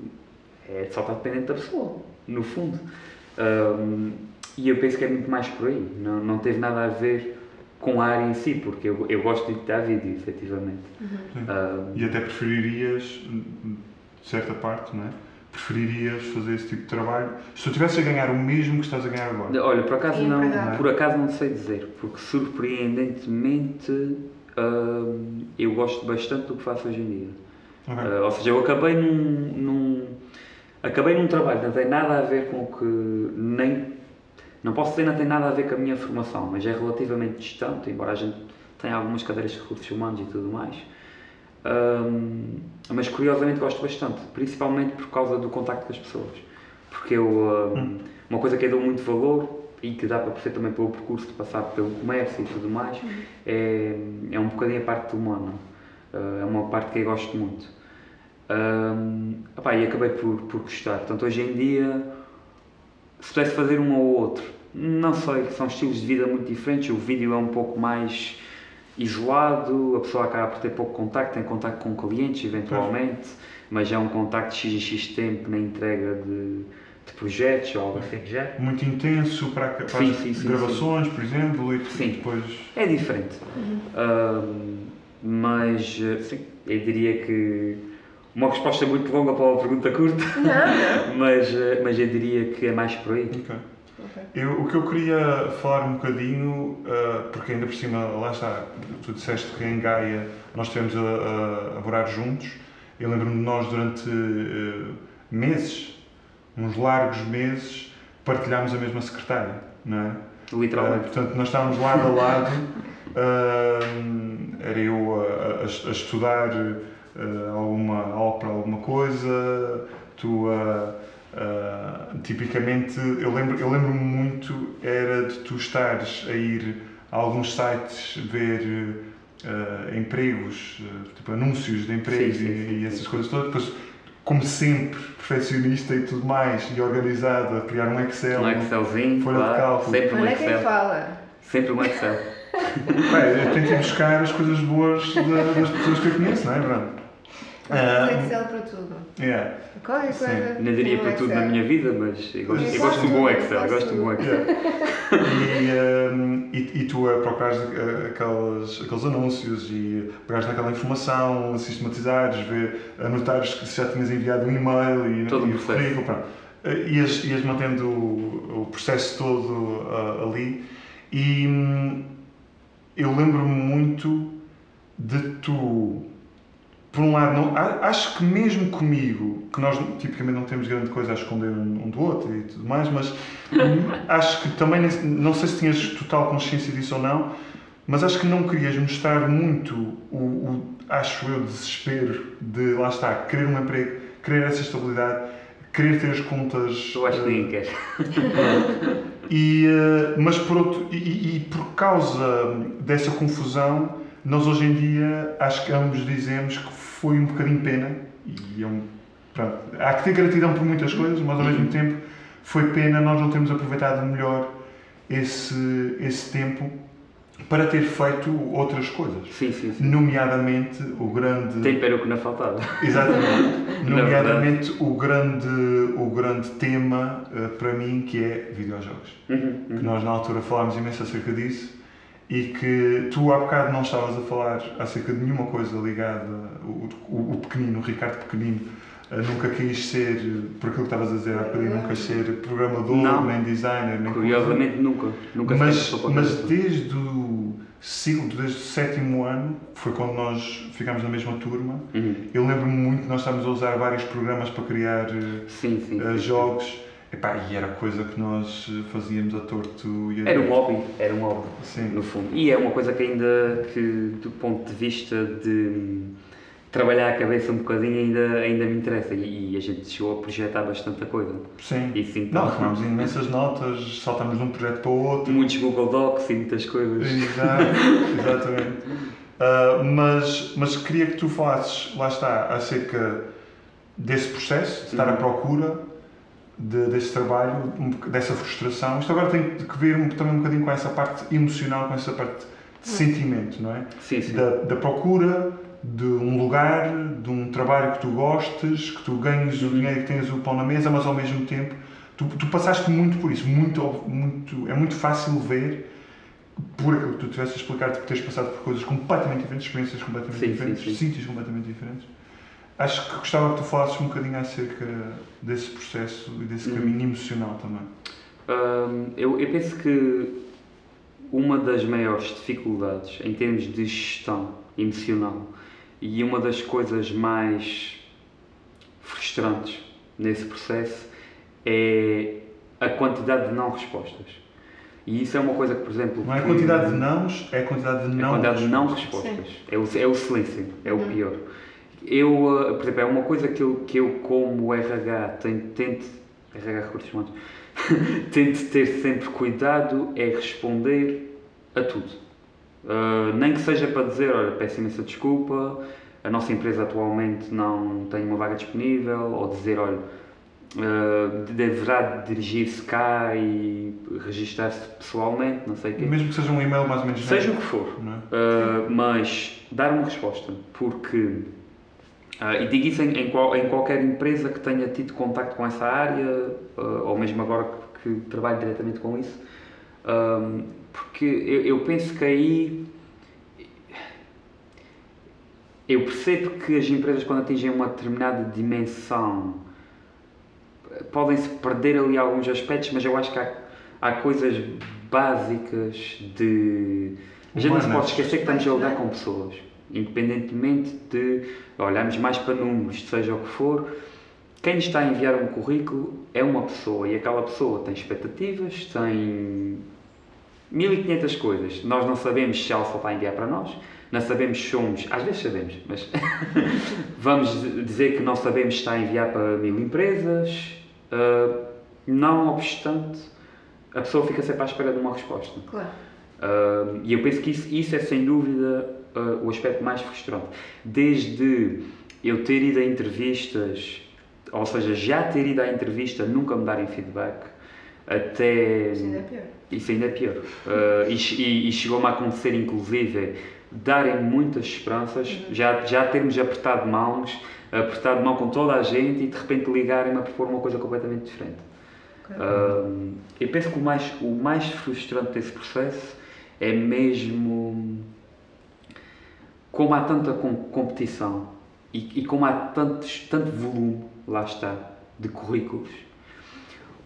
só está dependente da pessoa, no fundo. E eu penso que é muito mais por aí. Não teve nada a ver com a área em si, porque eu gosto de editar vídeo, efetivamente. E até preferirias, de certa parte, não é? Preferirias fazer esse tipo de trabalho se tu estivesse a ganhar o mesmo que estás a ganhar agora? Olha, por acaso não sei dizer, porque surpreendentemente eu gosto bastante do que faço hoje em dia. Okay. Ou seja, eu acabei num trabalho que não tem nada a ver com o que... Não posso dizer que não tem nada a ver com a minha formação, mas é relativamente distante, embora a gente tenha algumas cadeiras de recursos humanos e tudo mais. Mas curiosamente gosto bastante, principalmente por causa do contacto com as pessoas. Porque uma coisa que eu dou muito valor e que dá para perceber também pelo percurso de passar pelo comércio e tudo mais, é um bocadinho a parte humana. É uma parte que eu gosto muito. E acabei por gostar. Portanto, hoje em dia, se pudesse fazer um ou outro, não sei, são estilos de vida muito diferentes. O vídeo é um pouco mais isolado, a pessoa acaba por ter pouco contacto, tem contacto com clientes eventualmente, mas é um contacto de x em x tempo na entrega de projetos ou algo assim que já. Muito intenso para as gravações, por exemplo, e depois... É diferente. Mas, sim, eu diria que uma resposta muito longa para uma pergunta curta, mas eu diria que é mais por aí. Okay. O que eu queria falar um bocadinho, porque ainda por cima, lá está, tu disseste que em Gaia nós estivemos a morar juntos. Eu lembro-me de nós durante meses, uns largos meses, partilhámos a mesma secretária, não é? Literalmente. Portanto, nós estávamos lado a lado, era eu a estudar alguma ópera, alguma coisa, tu tipicamente, eu lembro-me muito, era de tu estares a ir a alguns sites ver empregos, tipo anúncios de empregos e essas coisas todas, depois, como sempre, perfeccionista e tudo mais, e organizado, a criar um Excel, Excelzinho, folha de cálculo. Sempre um Excel. Quem fala? Sempre um Excel. Eu tento ir buscar as coisas boas das pessoas que eu conheço, não é verdade? Excel para tudo. Qualquer coisa. Não diria para tudo na minha vida, mas eu gosto de um bom Excel. E tu procurares aqueles anúncios e pegares naquela informação, sistematizares, anotares que já tinhas enviado um e-mail e o currículo, ias mantendo o processo todo ali. E eu lembro-me muito de tu, por um lado, acho que mesmo comigo, que nós tipicamente não temos grande coisa a esconder um do outro e tudo mais, mas acho que também, não sei se tinhas total consciência disso ou não, mas acho que não querias mostrar muito acho eu, desespero de, lá está, querer um emprego, querer essa estabilidade, querer ter as contas... Eu acho que ninguém quer. Mas por causa dessa confusão, nós hoje em dia, acho que ambos dizemos que foi um bocadinho pena, e há que ter gratidão por muitas coisas, mas ao mesmo tempo foi pena nós não termos aproveitado melhor esse tempo para ter feito outras coisas. Sim. Nomeadamente o grande... Tempero que não faltava. Exatamente. Nomeadamente o grande tema para mim, que é videojogos. Que nós na altura falámos imenso acerca disso e que tu há bocado não estavas a falar acerca de nenhuma coisa ligada, o pequenino, o Ricardo pequenino, nunca quis ser, por aquilo que estavas a dizer há bocadinho, nunca ser programador, não. Nem designer, nem curiosamente nunca mas desde o 7º ano, que foi quando nós ficámos na mesma turma, eu lembro-me muito que nós estávamos a usar vários programas para criar jogos. Epá, e era coisa que nós fazíamos a torto e a Era um hobby, sim. No fundo. E é uma coisa que ainda, do ponto de vista de trabalhar a cabeça um bocadinho, ainda me interessa. E a gente chegou a projetar bastante a coisa. Sim. Isso, então, não, tomámos imensas notas, saltámos de um projeto para o outro. Muitos Google Docs e muitas coisas. Exatamente. Mas queria que tu falasses, lá está, acerca desse processo, de estar à procura desse trabalho, dessa frustração. Isto agora tem que ver também um bocadinho com essa parte emocional, com essa parte de sentimento, não é? Sim. Da procura de um lugar, de um trabalho que tu gostes, que tu ganhes o dinheiro, que tenhas o pão na mesa, mas ao mesmo tempo tu passaste muito por isso, é muito fácil ver, por aquilo que tu tiveste a explicar, de teres passado por coisas completamente diferentes, experiências completamente diferentes, sítios completamente diferentes. Acho que gostava que tu falasses um bocadinho acerca desse processo e desse caminho emocional também. Eu penso que uma das maiores dificuldades em termos de gestão emocional e uma das coisas mais frustrantes nesse processo é a quantidade de não respostas. E isso é uma coisa que, por exemplo... Não é a quantidade de nãos, é a quantidade de não respostas. É o silêncio, é o pior. Por exemplo, é uma coisa que eu como RH tento recursos humanos, tento ter sempre cuidado, é responder a tudo. Nem que seja para dizer, olha, peço imensa desculpa, a nossa empresa atualmente não tem uma vaga disponível, ou dizer, olha, deverá dirigir-se cá e registar-se pessoalmente, não sei o quê. Mesmo que seja um e-mail mais ou menos... Seja o que for, mas dar uma resposta, porque... e digo isso em qualquer empresa que tenha tido contacto com essa área, ou mesmo agora que trabalho diretamente com isso, porque eu penso que aí eu percebo que as empresas, quando atingem uma determinada dimensão, podem-se perder ali alguns aspectos, mas eu acho que há coisas básicas de... A gente não se pode esquecer que estamos a lidar com pessoas. Independentemente de olharmos mais para números, seja o que for, quem está a enviar um currículo é uma pessoa e aquela pessoa tem expectativas, tem 1500 coisas. Nós não sabemos se ela só está a enviar para nós, não sabemos se somos, às vezes sabemos, mas vamos dizer que não sabemos se está a enviar para 1000 empresas. Não obstante, a pessoa fica sempre à espera de uma resposta. Claro. E eu penso que isso é sem dúvida o aspecto mais frustrante. Desde eu ter ido a entrevistas, ou seja, já ter ido à entrevista, nunca me darem feedback, até... Isso ainda é pior. E chegou-me a acontecer, inclusive, darem muitas esperanças, já termos apertado mão com toda a gente e de repente ligarem-me a propor uma coisa completamente diferente. Eu penso que o mais frustrante desse processo é mesmo como há tanta competição e como há tanto volume, lá está, de currículos.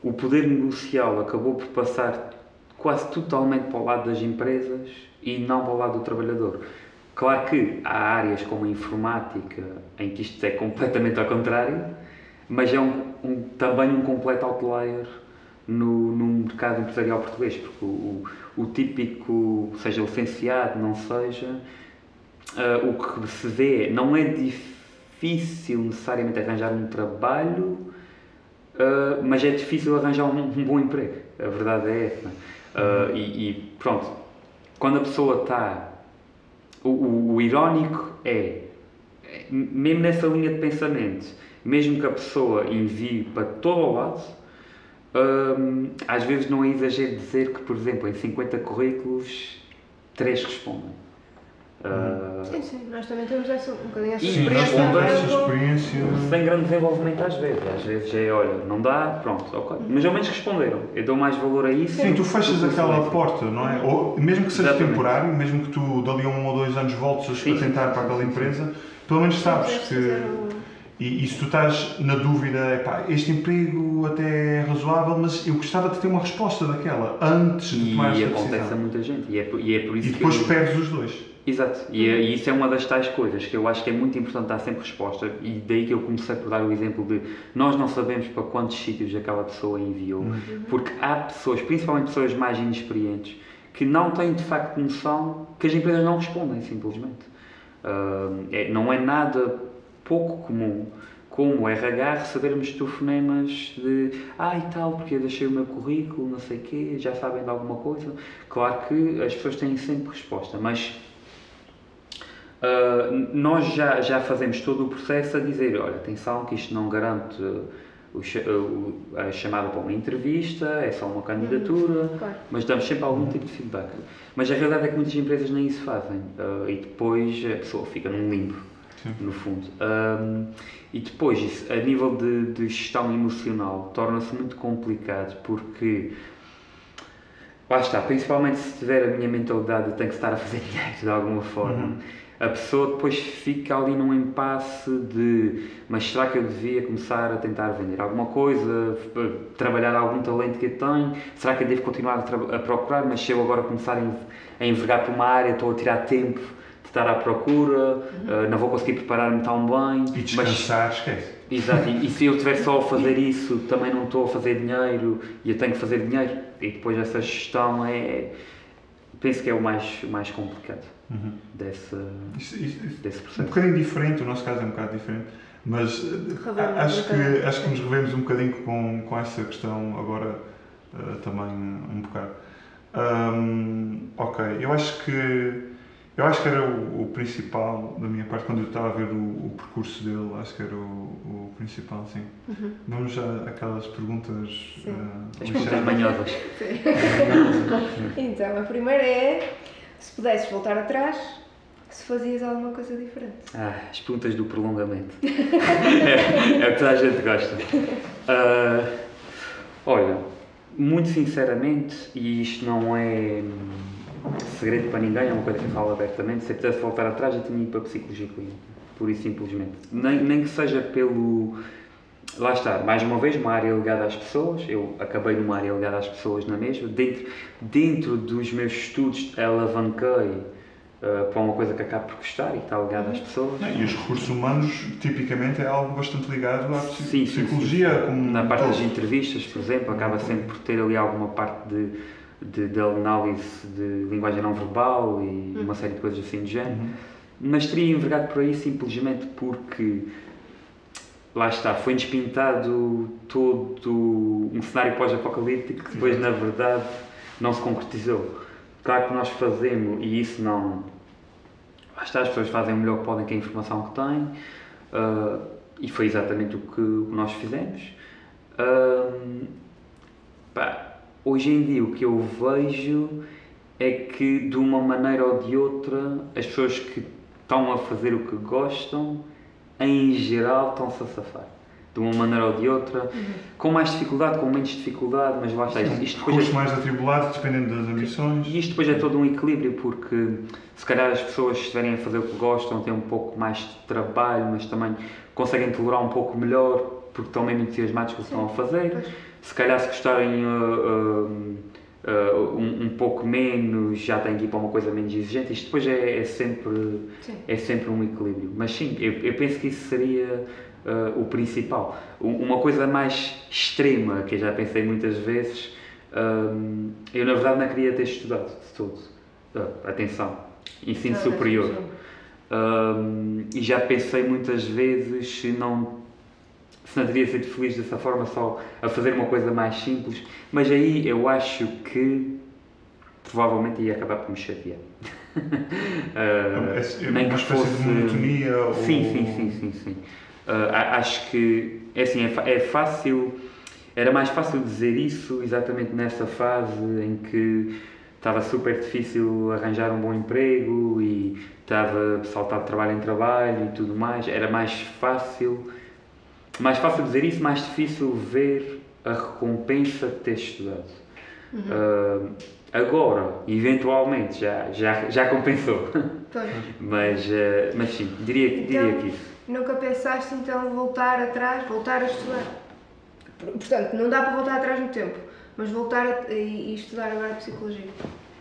O poder negocial acabou por passar quase totalmente para o lado das empresas e não para o lado do trabalhador. Claro que há áreas como a informática em que isto é completamente ao contrário, mas é também um completo outlier no mercado empresarial português, porque o típico, seja licenciado, não seja, o que se vê, não é difícil necessariamente arranjar um trabalho, mas é difícil arranjar um bom emprego, a verdade é essa. E pronto, quando a pessoa está... O irónico é, mesmo nessa linha de pensamento, mesmo que a pessoa envie para todo o lado, às vezes não é exagero dizer que, por exemplo, em 50 currículos, 3 respondem. Sim, nós também temos um bocadinho essa Sim, experiência. nós temos essa experiência. Sem grande desenvolvimento às vezes é, olha, não dá, pronto, ok. Mas ao menos responderam. Eu dou mais valor a isso. Sim, tu fechas aquela porta, não é? Ou, mesmo que seja Exatamente. temporário, mesmo que tu dali a 1 ou 2 anos voltes a tentar para aquela empresa, pelo menos sabes que... E se tu estás na dúvida, epá, este emprego até é razoável, mas eu gostava de ter uma resposta daquela antes de tomar esta decisão. E acontece a muita gente, e é por isso e depois que perdes os dois. Exato, e isso é uma das tais coisas que eu acho que é muito importante dar sempre resposta, e daí que eu comecei por dar o exemplo de nós não sabemos para quantos sítios aquela pessoa enviou, porque há pessoas, principalmente pessoas mais inexperientes, que não têm de facto noção que as empresas não respondem simplesmente. Não é nada pouco comum, como RH, recebermos telefonemas de e tal, porque eu deixei o meu currículo, não sei o quê, já sabem de alguma coisa. Claro que as pessoas têm sempre resposta, mas nós já fazemos todo o processo a dizer, olha, atenção que isto não garante a chamada para uma entrevista, é só uma candidatura, mas damos sempre algum tipo de feedback. Mas a realidade é que muitas empresas nem isso fazem, e depois a pessoa fica num limbo. Sim. No fundo. E depois, isso, a nível de gestão emocional, torna-se muito complicado porque, lá está, principalmente se tiver a minha mentalidade de tenho que estar a fazer dinheiro de alguma forma, a pessoa depois fica ali num impasse de mas será que eu devia começar a tentar vender alguma coisa, trabalhar algum talento que eu tenho, será que eu devo continuar a procurar, mas se eu agora começar a envergar para uma área, estou a tirar tempo de estar à procura, não vou conseguir preparar-me tão bem. E descansar, esquece. Exato, e se eu estiver só a fazer isso, também não estou a fazer dinheiro e eu tenho que fazer dinheiro. E depois essa gestão penso que é o mais complicado desse processo. Um bocadinho diferente, o nosso caso é um bocado diferente, mas acho que nos revemos um bocadinho com essa questão agora também um bocado. Ok, eu acho que era o principal da minha parte, quando eu estava a ver o percurso dele, acho que era o principal, sim. Vamos àquelas perguntas... As perguntas manhosas. Então, a primeira é, se pudesses voltar atrás, se fazias alguma coisa diferente. As perguntas do prolongamento. é o que toda a gente gosta. Olha, muito sinceramente, e isto não é... segredo para ninguém, é uma coisa que eu falo abertamente, se eu pudesse voltar atrás eu tinha ido para a psicologia clínica, pura e simplesmente. Nem que seja pelo... Lá está, mais uma vez, uma área ligada às pessoas, eu acabei numa área ligada às pessoas na mesma, dentro dos meus estudos alavanquei para uma coisa que acabo por gostar e que está ligada às pessoas. E os recursos humanos, tipicamente, é algo bastante ligado à psicologia. Sim. Na parte das entrevistas, por exemplo, acaba sempre por ter ali alguma parte de análise de linguagem não verbal e uma série de coisas assim do género, mas teria envergado por aí simplesmente porque, lá está, foi despintado todo um cenário pós-apocalíptico que depois, na verdade, não se concretizou. Claro que nós fazemos, e isso não... Lá está, as pessoas fazem o melhor que podem com a informação que têm, e foi exatamente o que nós fizemos. Hoje em dia o que eu vejo é que de uma maneira ou de outra as pessoas que estão a fazer o que gostam, em geral estão-se a safar. De uma maneira ou de outra, com mais dificuldade, com menos dificuldade, mas lá está. Isto depois mais atribulados, dependendo das ambições. E isto depois é todo um equilíbrio, porque se calhar as pessoas estiverem a fazer o que gostam, têm um pouco mais de trabalho, mas também conseguem tolerar um pouco melhor, porque estão mesmo entusiasmados com o que estão a fazer. Se calhar se gostarem um pouco menos, já têm que ir para uma coisa menos exigente. Isto depois é sempre um equilíbrio. Mas sim, eu penso que isso seria o principal. Uma coisa mais extrema, que eu já pensei muitas vezes, eu na verdade não queria ter estudado de todo. Atenção, ensino superior. E já pensei muitas vezes se não teria sido feliz dessa forma, só a fazer uma coisa mais simples, mas aí eu acho que provavelmente ia acabar por me chatear. Nem que fosse de monotonia ou... Sim. Acho que é assim, é fácil, era mais fácil dizer isso exatamente nessa fase em que estava super difícil arranjar um bom emprego e estava saltado de trabalho em trabalho e tudo mais. Era mais fácil dizer isso, mais difícil ver a recompensa de ter estudado. Agora, eventualmente, já compensou. mas sim, diria que isso. Nunca pensaste então voltar atrás, voltar a estudar? Portanto, não dá para voltar atrás no tempo, mas voltar e estudar agora Psicologia?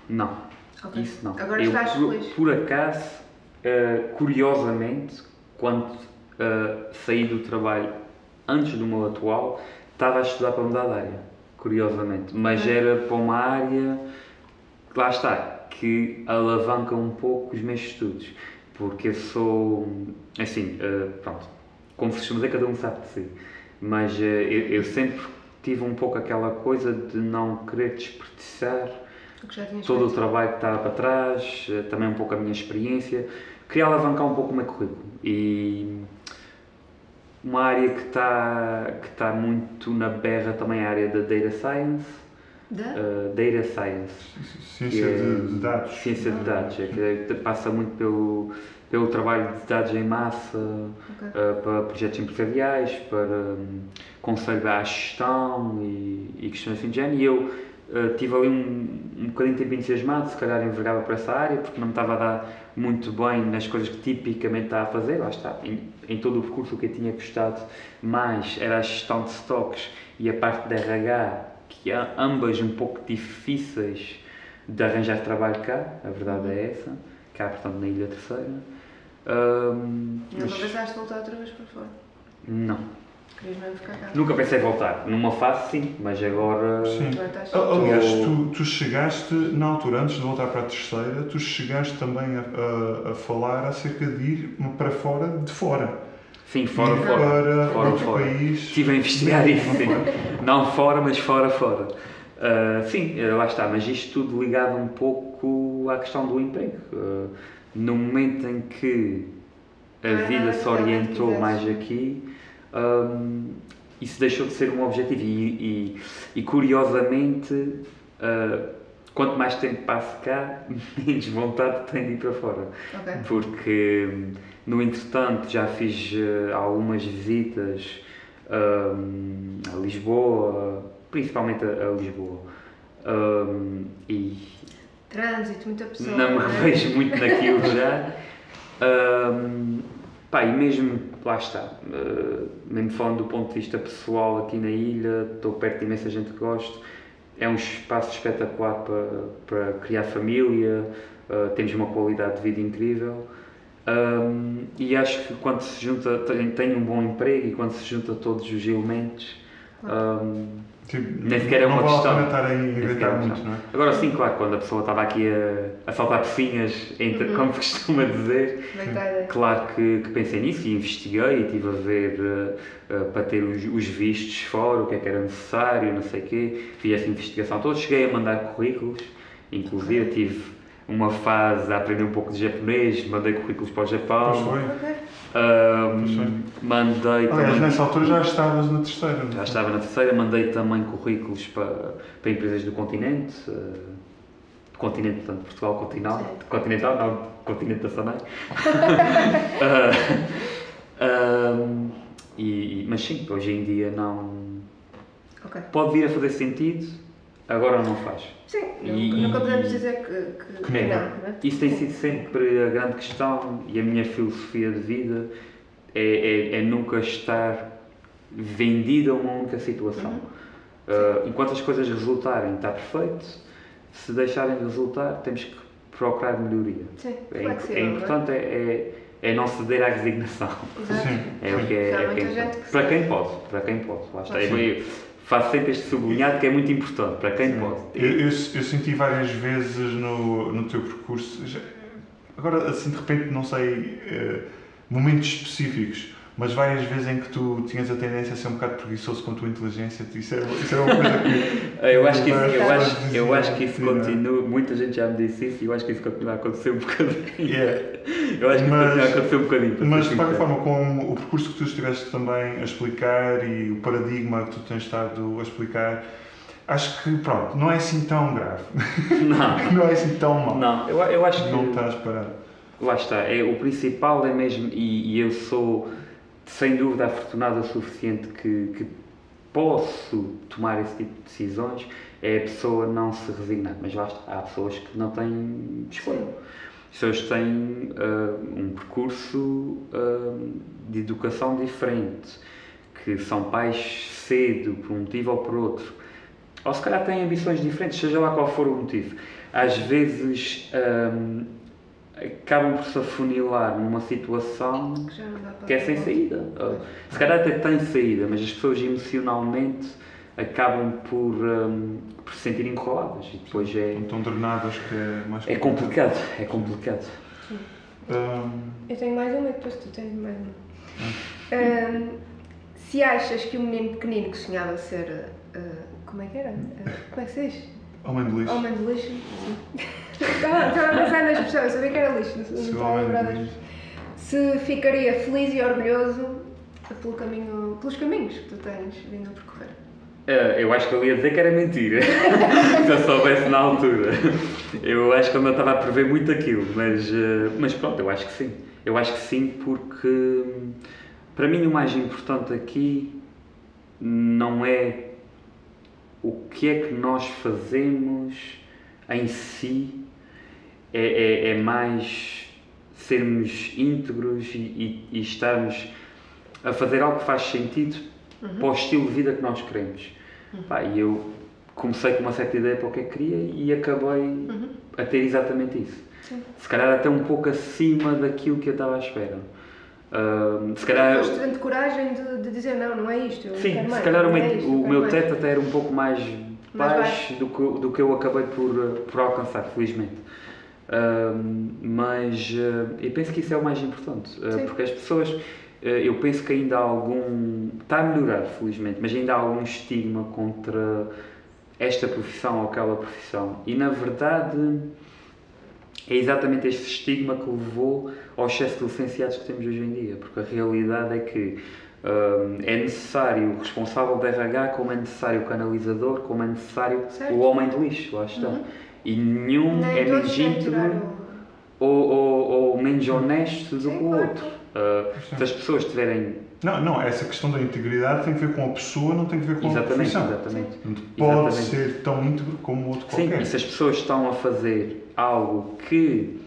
Não, Okay. Isso não. Agora estás feliz? Por acaso, curiosamente, quando saí do trabalho antes do meu atual, estava a estudar para mudar de área, curiosamente. Mas era para uma área, lá está, que alavanca um pouco os meus estudos. Porque eu sou, assim, pronto, como se costuma dizer, cada um sabe de si. Mas eu sempre tive um pouco aquela coisa de não querer desperdiçar todo o trabalho que estava para trás, também um pouco a minha experiência. Queria alavancar um pouco o meu currículo. E uma área que está muito na berra também é a área da Data Science. Data Science. Ciência de dados. Ciência de dados, que passa muito pelo trabalho de dados em massa, para projetos empresariais, para conselho à gestão e questões assim de género. E eu tive ali um bocadinho de tempo entusiasmado, se calhar envergava para essa área, porque não me estava a dar muito bem nas coisas que tipicamente estava a fazer. Lá está, em todo o percurso o que eu tinha gostado mais era a gestão de stocks e a parte de RH, que ambas um pouco difíceis de arranjar trabalho cá, a verdade é essa, cá portanto na Ilha Terceira. Nunca pensaste voltar outra vez para fora? Não. Querias mesmo ficar cá? Nunca pensei voltar, numa fase sim, mas agora... Sim. Aliás, tu chegaste, na altura, antes de voltar para a Terceira, tu chegaste também a falar acerca de ir para fora de fora. Sim, fora. Para outro país. Estive a investigar isso, sim. Não fora, mas fora. Sim, lá está, mas isto tudo ligado um pouco à questão do emprego. No momento em que a vida se orientou mais aqui, isso deixou de ser um objetivo e curiosamente, quanto mais tempo passo cá, menos vontade tenho de ir para fora. Porque, no entretanto, já fiz algumas visitas a Lisboa, principalmente a Lisboa, e trânsito, muita pessoa. não me revejo muito naquilo já. E mesmo, lá está, mesmo falando do ponto de vista pessoal aqui na ilha, estou perto de imensa gente que gosto, é um espaço espetacular para criar família, temos uma qualidade de vida incrível, e acho que quando se junta, tenho um bom emprego e quando se junta todos os elementos, nem sequer é uma questão. Não vale a pena estar a inventar muito, não é? Agora sim, claro, quando a pessoa estava aqui a saltar piscinhas, como se costuma dizer, claro que pensei nisso e investiguei e estive a ver para ter os vistos fora, o que é que era necessário, não sei o quê, fiz essa investigação toda, cheguei a mandar currículos, inclusive tive uma fase a aprender um pouco de japonês, mandei currículos para o Japão. Pois foi. Mandei também. Aliás, nessa altura já estavas na Terceira, não é? Já estava na Terceira, mandei também currículos para empresas do continente, portanto, Portugal continental, não continente da Sanai. Mas sim, hoje em dia não. Pode vir a fazer sentido, agora não faz. Sim, nunca podemos dizer que não. Isso tem sido sempre a grande questão e a minha filosofia de vida é nunca estar vendida a uma única situação. Enquanto as coisas resultarem, está perfeito. Se deixarem de resultar, temos que procurar melhoria. Sim, é importante é não ceder à resignação. Sim. O que é para quem pode. Lá está. Faço sempre este sublinhado que é muito importante, para quem pode. Eu senti várias vezes no teu percurso, agora assim de repente não sei momentos específicos, mas várias vezes em que tu tinhas a tendência a ser um bocado preguiçoso com a tua inteligência, isso era uma coisa que... eu acho que isso continua, muita gente já me disse isso e eu acho que isso continua a acontecer um bocadinho. Eu acho que isso continua a acontecer um bocadinho. Mas de qualquer forma, com o percurso que tu estiveste também a explicar e o paradigma que tu tens estado a explicar, acho que, pronto, não é assim tão grave. Não. Não é assim tão mal. Não, eu acho que... Não estás parado. Lá está, o principal é mesmo, e eu sou sem dúvida afortunado o suficiente que posso tomar esse tipo de decisões, é a pessoa não se resignar. Mas lá está, há pessoas que não têm escolha. Pessoas que têm um percurso de educação diferente, que são pais cedo, por um motivo ou por outro. Ou se calhar têm ambições diferentes, seja lá qual for o motivo. Às vezes acabam por se afunilar numa situação que é sem saída. Se calhar até tem saída, mas as pessoas emocionalmente acabam por se sentir encurraladas e depois Estão drenadas, que é mais complicado. É complicado. Eu tenho mais uma e depois tu tens mais uma. Se achas que o menino pequenino que sonhava ser... como é que era? Como é que se diz? Homem de lixo. Homem de lixo, sim. Estava a pensar na expressão, eu sabia que era lixo, não estava a lembrar das... Se ficaria feliz e orgulhoso pelos caminhos que tu tens vindo a percorrer. Eu acho que ele ia dizer que era mentira, se eu soubesse na altura. Eu acho que ele não estava a prever muito aquilo, mas pronto, eu acho que sim. Eu acho que sim, porque para mim o mais importante aqui não é o que é que nós fazemos em si, é mais sermos íntegros e estarmos a fazer algo que faz sentido para o estilo de vida que nós queremos. E eu comecei com uma certa ideia para o que é que queria e acabei a ter exatamente isso. Sim. Se calhar até um pouco acima daquilo que eu estava à espera. Se calhar... Foste tendo coragem de dizer não é isto. Sim, se calhar o meu teto até era um pouco mais baixo do que eu acabei por alcançar, felizmente. Mas eu penso que isso é o mais importante, porque as pessoas, eu penso que ainda há algum... Está a melhorar, felizmente, mas ainda há algum estigma contra esta profissão ou aquela profissão. E, na verdade, é exatamente este estigma que levou ao excesso de licenciados que temos hoje em dia, porque a realidade é que é necessário o responsável de RH, como é necessário o canalizador, como é necessário o homem de lixo, lá está. E nenhum é menos íntegro ou menos honesto do que o outro. Se as pessoas tiverem... Não, essa questão da integridade tem que ver com a pessoa, não tem que ver com a profissão. Exatamente. Pode ser tão íntegro como o outro qualquer. Sim, e se as pessoas estão a fazer algo que...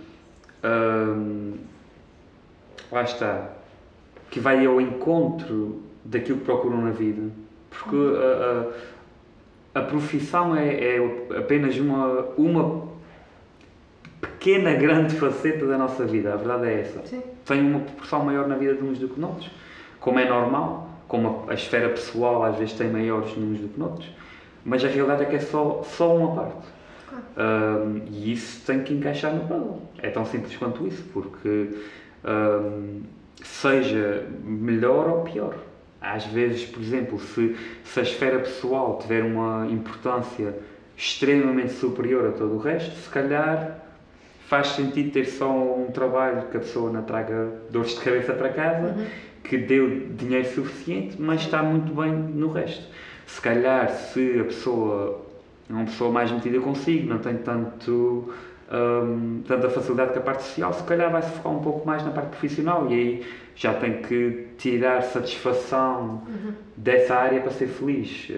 lá está, que vai ao encontro daquilo que procuram na vida, porque a profissão é apenas uma pequena, grande faceta da nossa vida, a verdade é essa. Sim. Tem uma proporção maior na vida de uns do que noutros, como é normal, como a esfera pessoal às vezes tem maiores uns do que noutros, mas a realidade é que é só uma parte. E isso tem que encaixar no puzzle. É tão simples quanto isso, porque seja melhor ou pior. Às vezes, por exemplo, se a esfera pessoal tiver uma importância extremamente superior a todo o resto, se calhar faz sentido ter só um trabalho que a pessoa não traga dores de cabeça para casa, que deu dinheiro suficiente, mas está muito bem no resto. Se calhar, se a pessoa é uma pessoa mais metida consigo, não tem tanta facilidade com a parte social, se calhar vai-se focar um pouco mais na parte profissional e aí já tem que tirar satisfação dessa área para ser feliz.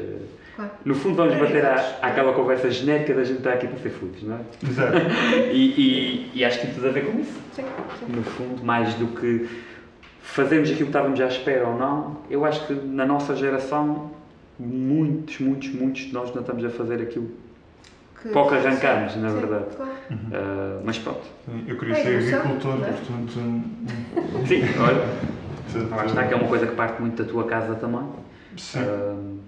Claro. No fundo vamos bater àquela conversa genérica da gente estar aqui para ser feliz, não é? Exato. E acho que tem tudo a ver com isso. Sim. No fundo, mais do que fazermos aquilo que estávamos à espera ou não, eu acho que na nossa geração muitos de nós não estamos a fazer aquilo pouco arrancámos, na verdade. Claro. Mas pronto. Eu queria ser agricultor, portanto... Sim, olha. Lá está, que é uma coisa que parte muito da tua casa também. Sim,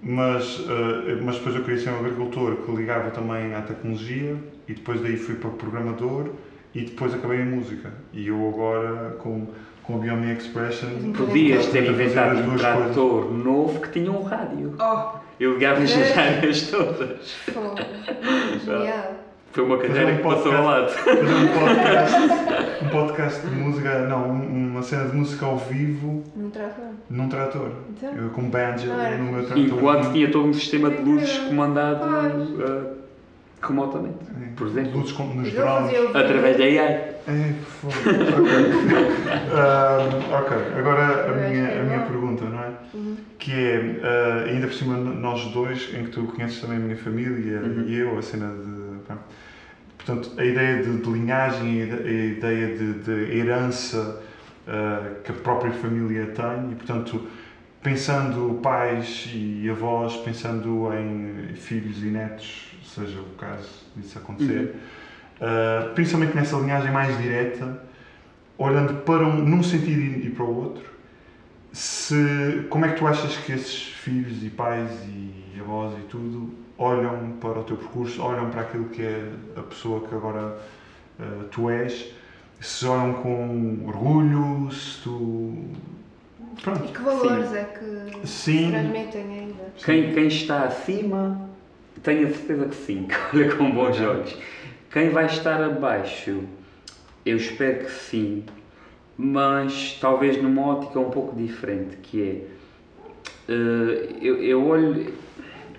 mas depois eu queria ser um agricultor que ligava também à tecnologia e depois daí fui para programador e depois acabei em música. E eu agora, com o Beyond Me Expression... Podias ter inventado um trator novo que tinha um rádio. Eu ligava as áreas todas. Genial. Foi uma carreira que passou ao lado. Fazer um podcast de música, não, uma cena de música ao vivo num trator. Então? Eu com banjo no meu trator. Enquanto tinha todo um sistema de luzes comandado remotamente, por exemplo. Luzes nos drones. Através da AI. Ok. Ok, agora a minha pergunta, não é? Que é, ainda por cima nós dois, em que tu conheces também a minha família e eu, a cena de... Portanto, a ideia de linhagem, a ideia de herança que a própria família tem e, portanto, pensando pais e avós, pensando em filhos e netos, seja o caso disso acontecer, principalmente nessa linhagem mais direta, olhando para num sentido e para o outro, como é que tu achas que esses filhos e pais e avós e tudo olham para o teu percurso, olham para aquilo que é a pessoa que agora tu és, se olham com orgulho, se tu... Pronto. E que valores é que se transmitem ainda? Quem está acima, tenho a certeza que sim, que olha com bons olhos. Quem vai estar abaixo, eu espero que sim, mas talvez numa ótica um pouco diferente, que é, eu olho,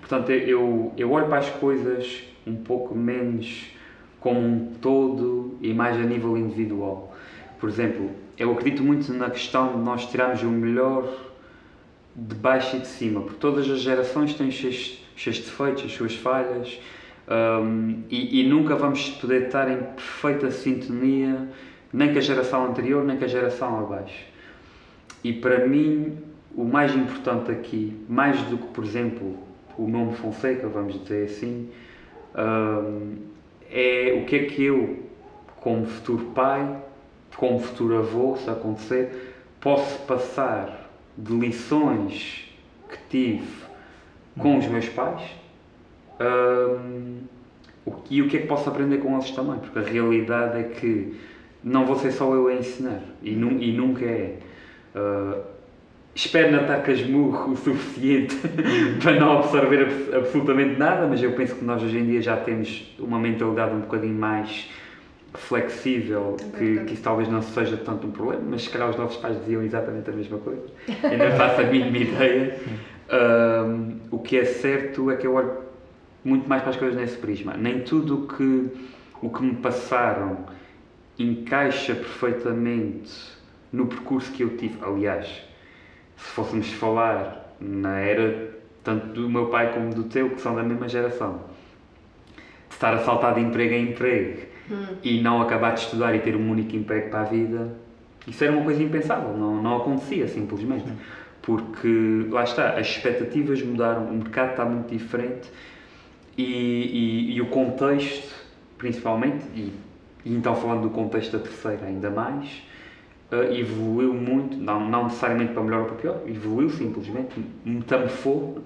portanto, eu olho para as coisas um pouco menos como um todo e mais a nível individual. Por exemplo, eu acredito muito na questão de nós tirarmos o melhor de baixo e de cima, porque todas as gerações têm os seus defeitos, as suas falhas, e nunca vamos poder estar em perfeita sintonia, nem com a geração anterior, nem com a geração abaixo. E para mim, o mais importante aqui, mais do que, por exemplo, o nome Fonseca, vamos dizer assim, é o que é que eu, como futuro pai, como futuro avô, se acontecer, posso passar de lições que tive com os meus pais, e o que é que posso aprender com eles também, porque a realidade é que não vou ser só eu a ensinar, e nunca é. Espero não estar casmurro o suficiente para não absorver absolutamente nada, mas eu penso que nós hoje em dia já temos uma mentalidade um bocadinho mais flexível, que isso talvez não seja tanto um problema, mas se calhar os nossos pais diziam exatamente a mesma coisa, ainda faço a mínima ideia. O que é certo é que eu olho muito mais para as coisas nesse prisma. Nem tudo o que me passaram encaixa perfeitamente no percurso que eu tive. Aliás, se fôssemos falar na era tanto do meu pai como do teu, que são da mesma geração, de estar a saltar de emprego em emprego e não acabar de estudar e ter um único emprego para a vida, isso era uma coisa impensável, não acontecia simplesmente. Porque, lá está, as expectativas mudaram, o mercado está muito diferente e o contexto, principalmente, e então falando do contexto da terceira ainda mais, evoluiu muito, não necessariamente para melhor ou para pior, evoluiu simplesmente, metamorfou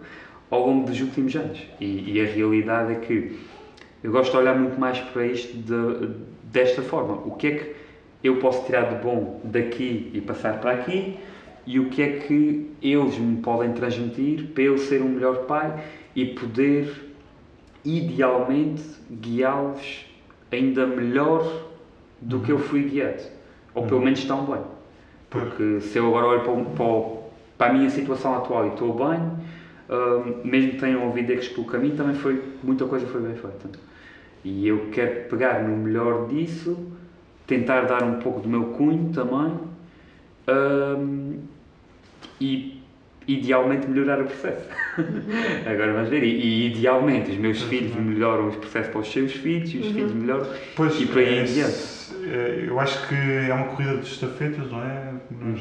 ao longo dos últimos anos. E a realidade é que eu gosto de olhar muito mais para isto desta forma. O que é que eu posso tirar de bom daqui e passar para aqui, e o que é que eles me podem transmitir para eu ser um melhor pai e poder, idealmente, guiá-los ainda melhor do que eu fui guiado. Ou pelo menos tão bem. Porque se eu agora olho para a minha situação atual e estou bem, mesmo que tenham ouvido erros pelo caminho, também muita coisa foi bem feita. E eu quero pegar no melhor disso, tentar dar um pouco do meu cunho também, e idealmente melhorar o processo. Agora vamos ver, e idealmente os meus filhos melhoram os processos para os seus filhos, e os filhos melhoram, e por aí em diante. Eu acho que é uma corrida de estafetas, não é? Nós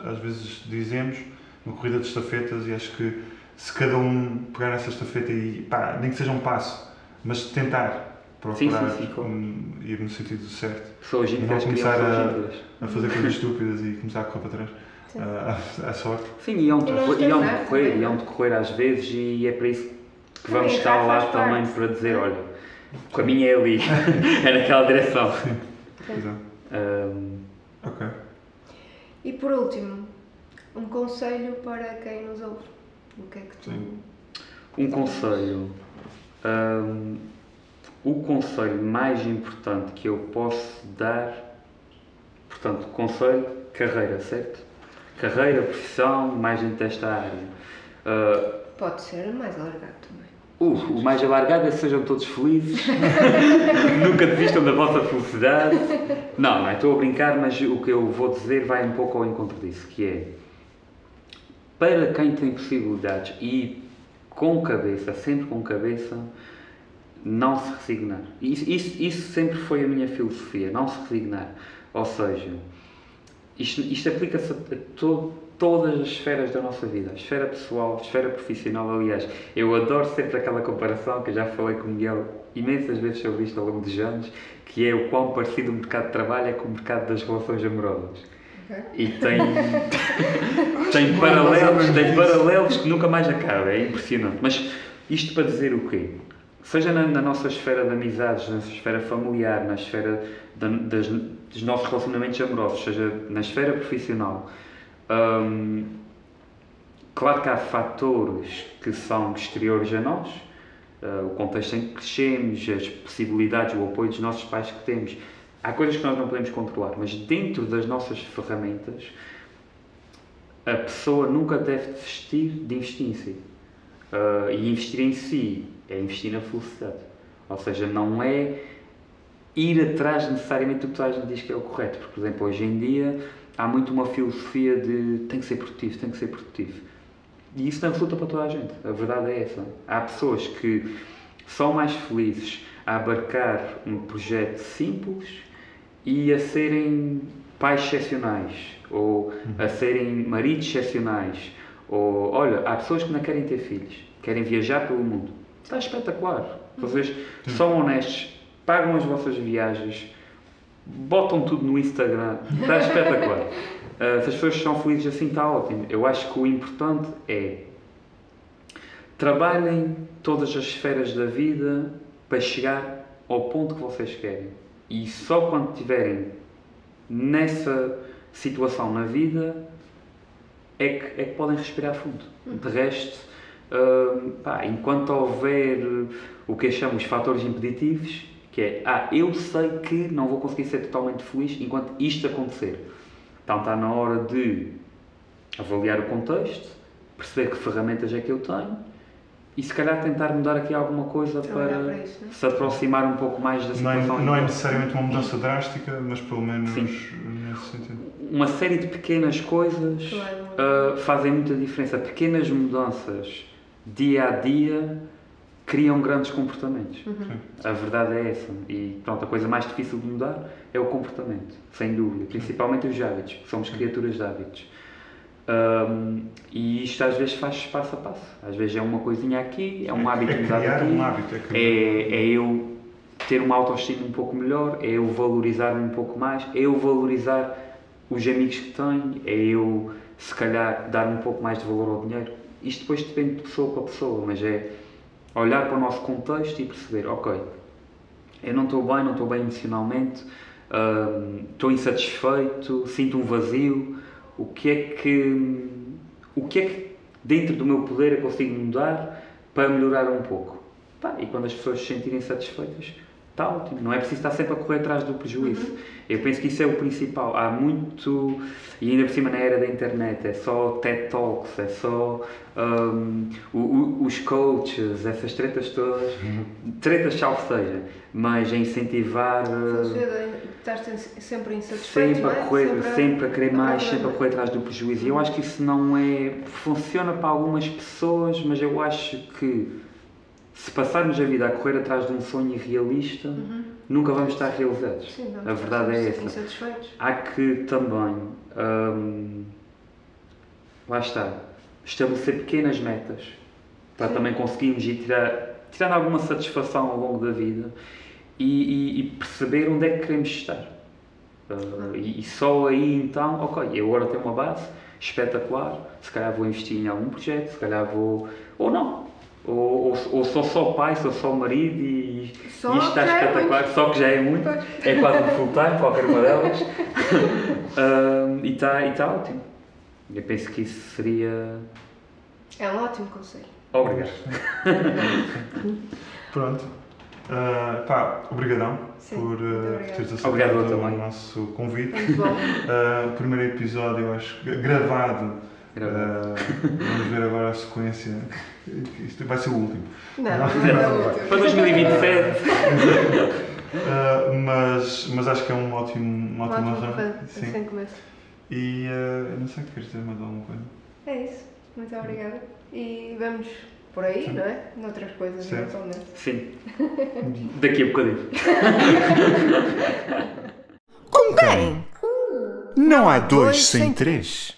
às vezes dizemos, uma corrida de estafetas, e acho que se cada um pegar nessa estafeta e, nem que seja um passo, mas tentar procurar ir no sentido certo, e não começar a fazer coisas estúpidas e começar a correr para trás. À sorte. Sim, e hão de correr às vezes, e é para isso que vamos estar lá também para dizer, olha, o caminho é ali, é naquela direção. Exato. Ok. E por último, um conselho para quem nos ouve. O que é que tu... Um conselho. O conselho mais importante que eu posso dar Portanto, conselho, carreira, certo? Carreira, profissão, mais dentro desta área. Pode ser mais alargado também. O mais alargado é que sejam todos felizes, nunca desistam da vossa felicidade. Não, estou a brincar, mas o que eu vou dizer vai um pouco ao encontro disso, que é, para quem tem possibilidades e com cabeça, sempre com cabeça, não se resignar. Isso sempre foi a minha filosofia, não se resignar. Ou seja, isto aplica-se a todas as esferas da nossa vida, a esfera pessoal, a esfera profissional. Aliás, eu adoro sempre aquela comparação que eu já falei com o Miguel imensas vezes sobre isto ao longo dos anos, que é o quão parecido o mercado de trabalho é com o mercado das relações amorosas. E tem paralelos que nunca mais acaba, é impressionante. Mas isto para dizer o quê? Seja na nossa esfera de amizades, na nossa esfera familiar, na esfera dos nossos relacionamentos amorosos, seja na esfera profissional, claro que há fatores que são exteriores a nós, o contexto em que crescemos, as possibilidades, o apoio dos nossos pais que temos. Há coisas que nós não podemos controlar, mas dentro das nossas ferramentas, a pessoa nunca deve desistir de investir em si. E investir em si é investir na felicidade. Ou seja, não é ir atrás necessariamente do que toda a gente diz que é o correto. Porque, por exemplo, hoje em dia há muito uma filosofia de tem que ser produtivo, tem que ser produtivo. E isso não resulta para toda a gente. A verdade é essa. Há pessoas que são mais felizes a abarcar um projeto simples e a serem pais excepcionais, ou a serem maridos excepcionais, ou, olha, há pessoas que não querem ter filhos, querem viajar pelo mundo. Está espetacular. Vocês são honestos, pagam as vossas viagens, botam tudo no Instagram, está espetacular. Se as pessoas são felizes assim, está ótimo. Eu acho que o importante é trabalhem todas as esferas da vida para chegar ao ponto que vocês querem. E só quando estiverem nessa situação na vida é que podem respirar fundo. De resto, enquanto houver o que eu chamo os fatores impeditivos, que é, eu sei que não vou conseguir ser totalmente feliz enquanto isto acontecer. Então está na hora de avaliar o contexto, perceber que ferramentas é que eu tenho e se calhar tentar mudar aqui alguma coisa para isso, se aproximar um pouco mais da situação. Não é necessariamente uma mudança drástica, mas pelo menos nesse sentido. Uma série de pequenas coisas fazem muita diferença. Pequenas mudanças dia a dia criam grandes comportamentos. A verdade é essa. E pronto, a coisa mais difícil de mudar é o comportamento, sem dúvida. Principalmente os hábitos, porque somos criaturas de hábitos. E isto às vezes faz passo a passo. Às vezes é uma coisinha aqui, é um hábito mudado aqui. Um hábito, é eu ter uma autoestima um pouco melhor, é eu valorizar-me um pouco mais, é eu valorizar os amigos que tenho, é eu se calhar dar um pouco mais de valor ao dinheiro. Isto depois depende de pessoa para pessoa, mas é olhar para o nosso contexto e perceber, ok, eu não estou bem emocionalmente, estou insatisfeito, sinto um vazio, o que é que dentro do meu poder eu consigo mudar para melhorar um pouco? E quando as pessoas se sentirem satisfeitas, está ótimo, não é preciso estar sempre a correr atrás do prejuízo. Eu penso que isso é o principal. Há muito, e ainda por cima na era da internet, é só TED Talks, é só os coaches, essas tretas todas, tretas salvo seja, mas a incentivar... Estás sempre insatisfeito, sempre a correr, sempre a querer mais, sempre a correr atrás do prejuízo. E eu acho que isso não é... Funciona para algumas pessoas, mas eu acho que se passarmos a vida a correr atrás de um sonho irrealista, nunca vamos estar realizados. Sim, a verdade é essa. Insatisfeitos. Há que também, lá está, estabelecer pequenas metas para também conseguirmos ir tirar alguma satisfação ao longo da vida e perceber onde é que queremos estar. E só aí então, ok, eu agora tenho uma base espetacular, se calhar vou investir em algum projeto, se calhar vou, ou não. Ou sou só pai, sou só marido e isto está espetacular, só que já é muito, é quase um full time, qualquer uma delas. E está ótimo. Eu penso que isso seria... É um ótimo conselho. Obrigado. Pronto. Obrigadão por teres aceitado o nosso convite. Muito bom. O primeiro episódio, eu acho, gravado. Vamos ver agora a sequência. Isto vai ser o último. Não é o último. Para 2027. Mas acho que é um ótimo arranjo. Sim. Começo. E não sei, queres dizer mais alguma coisa? É isso. Muito obrigada. E vamos por aí, sim, não é? Noutras coisas, eventualmente. Sim. Daqui a bocadinho. Com quem? Não há dois sem três.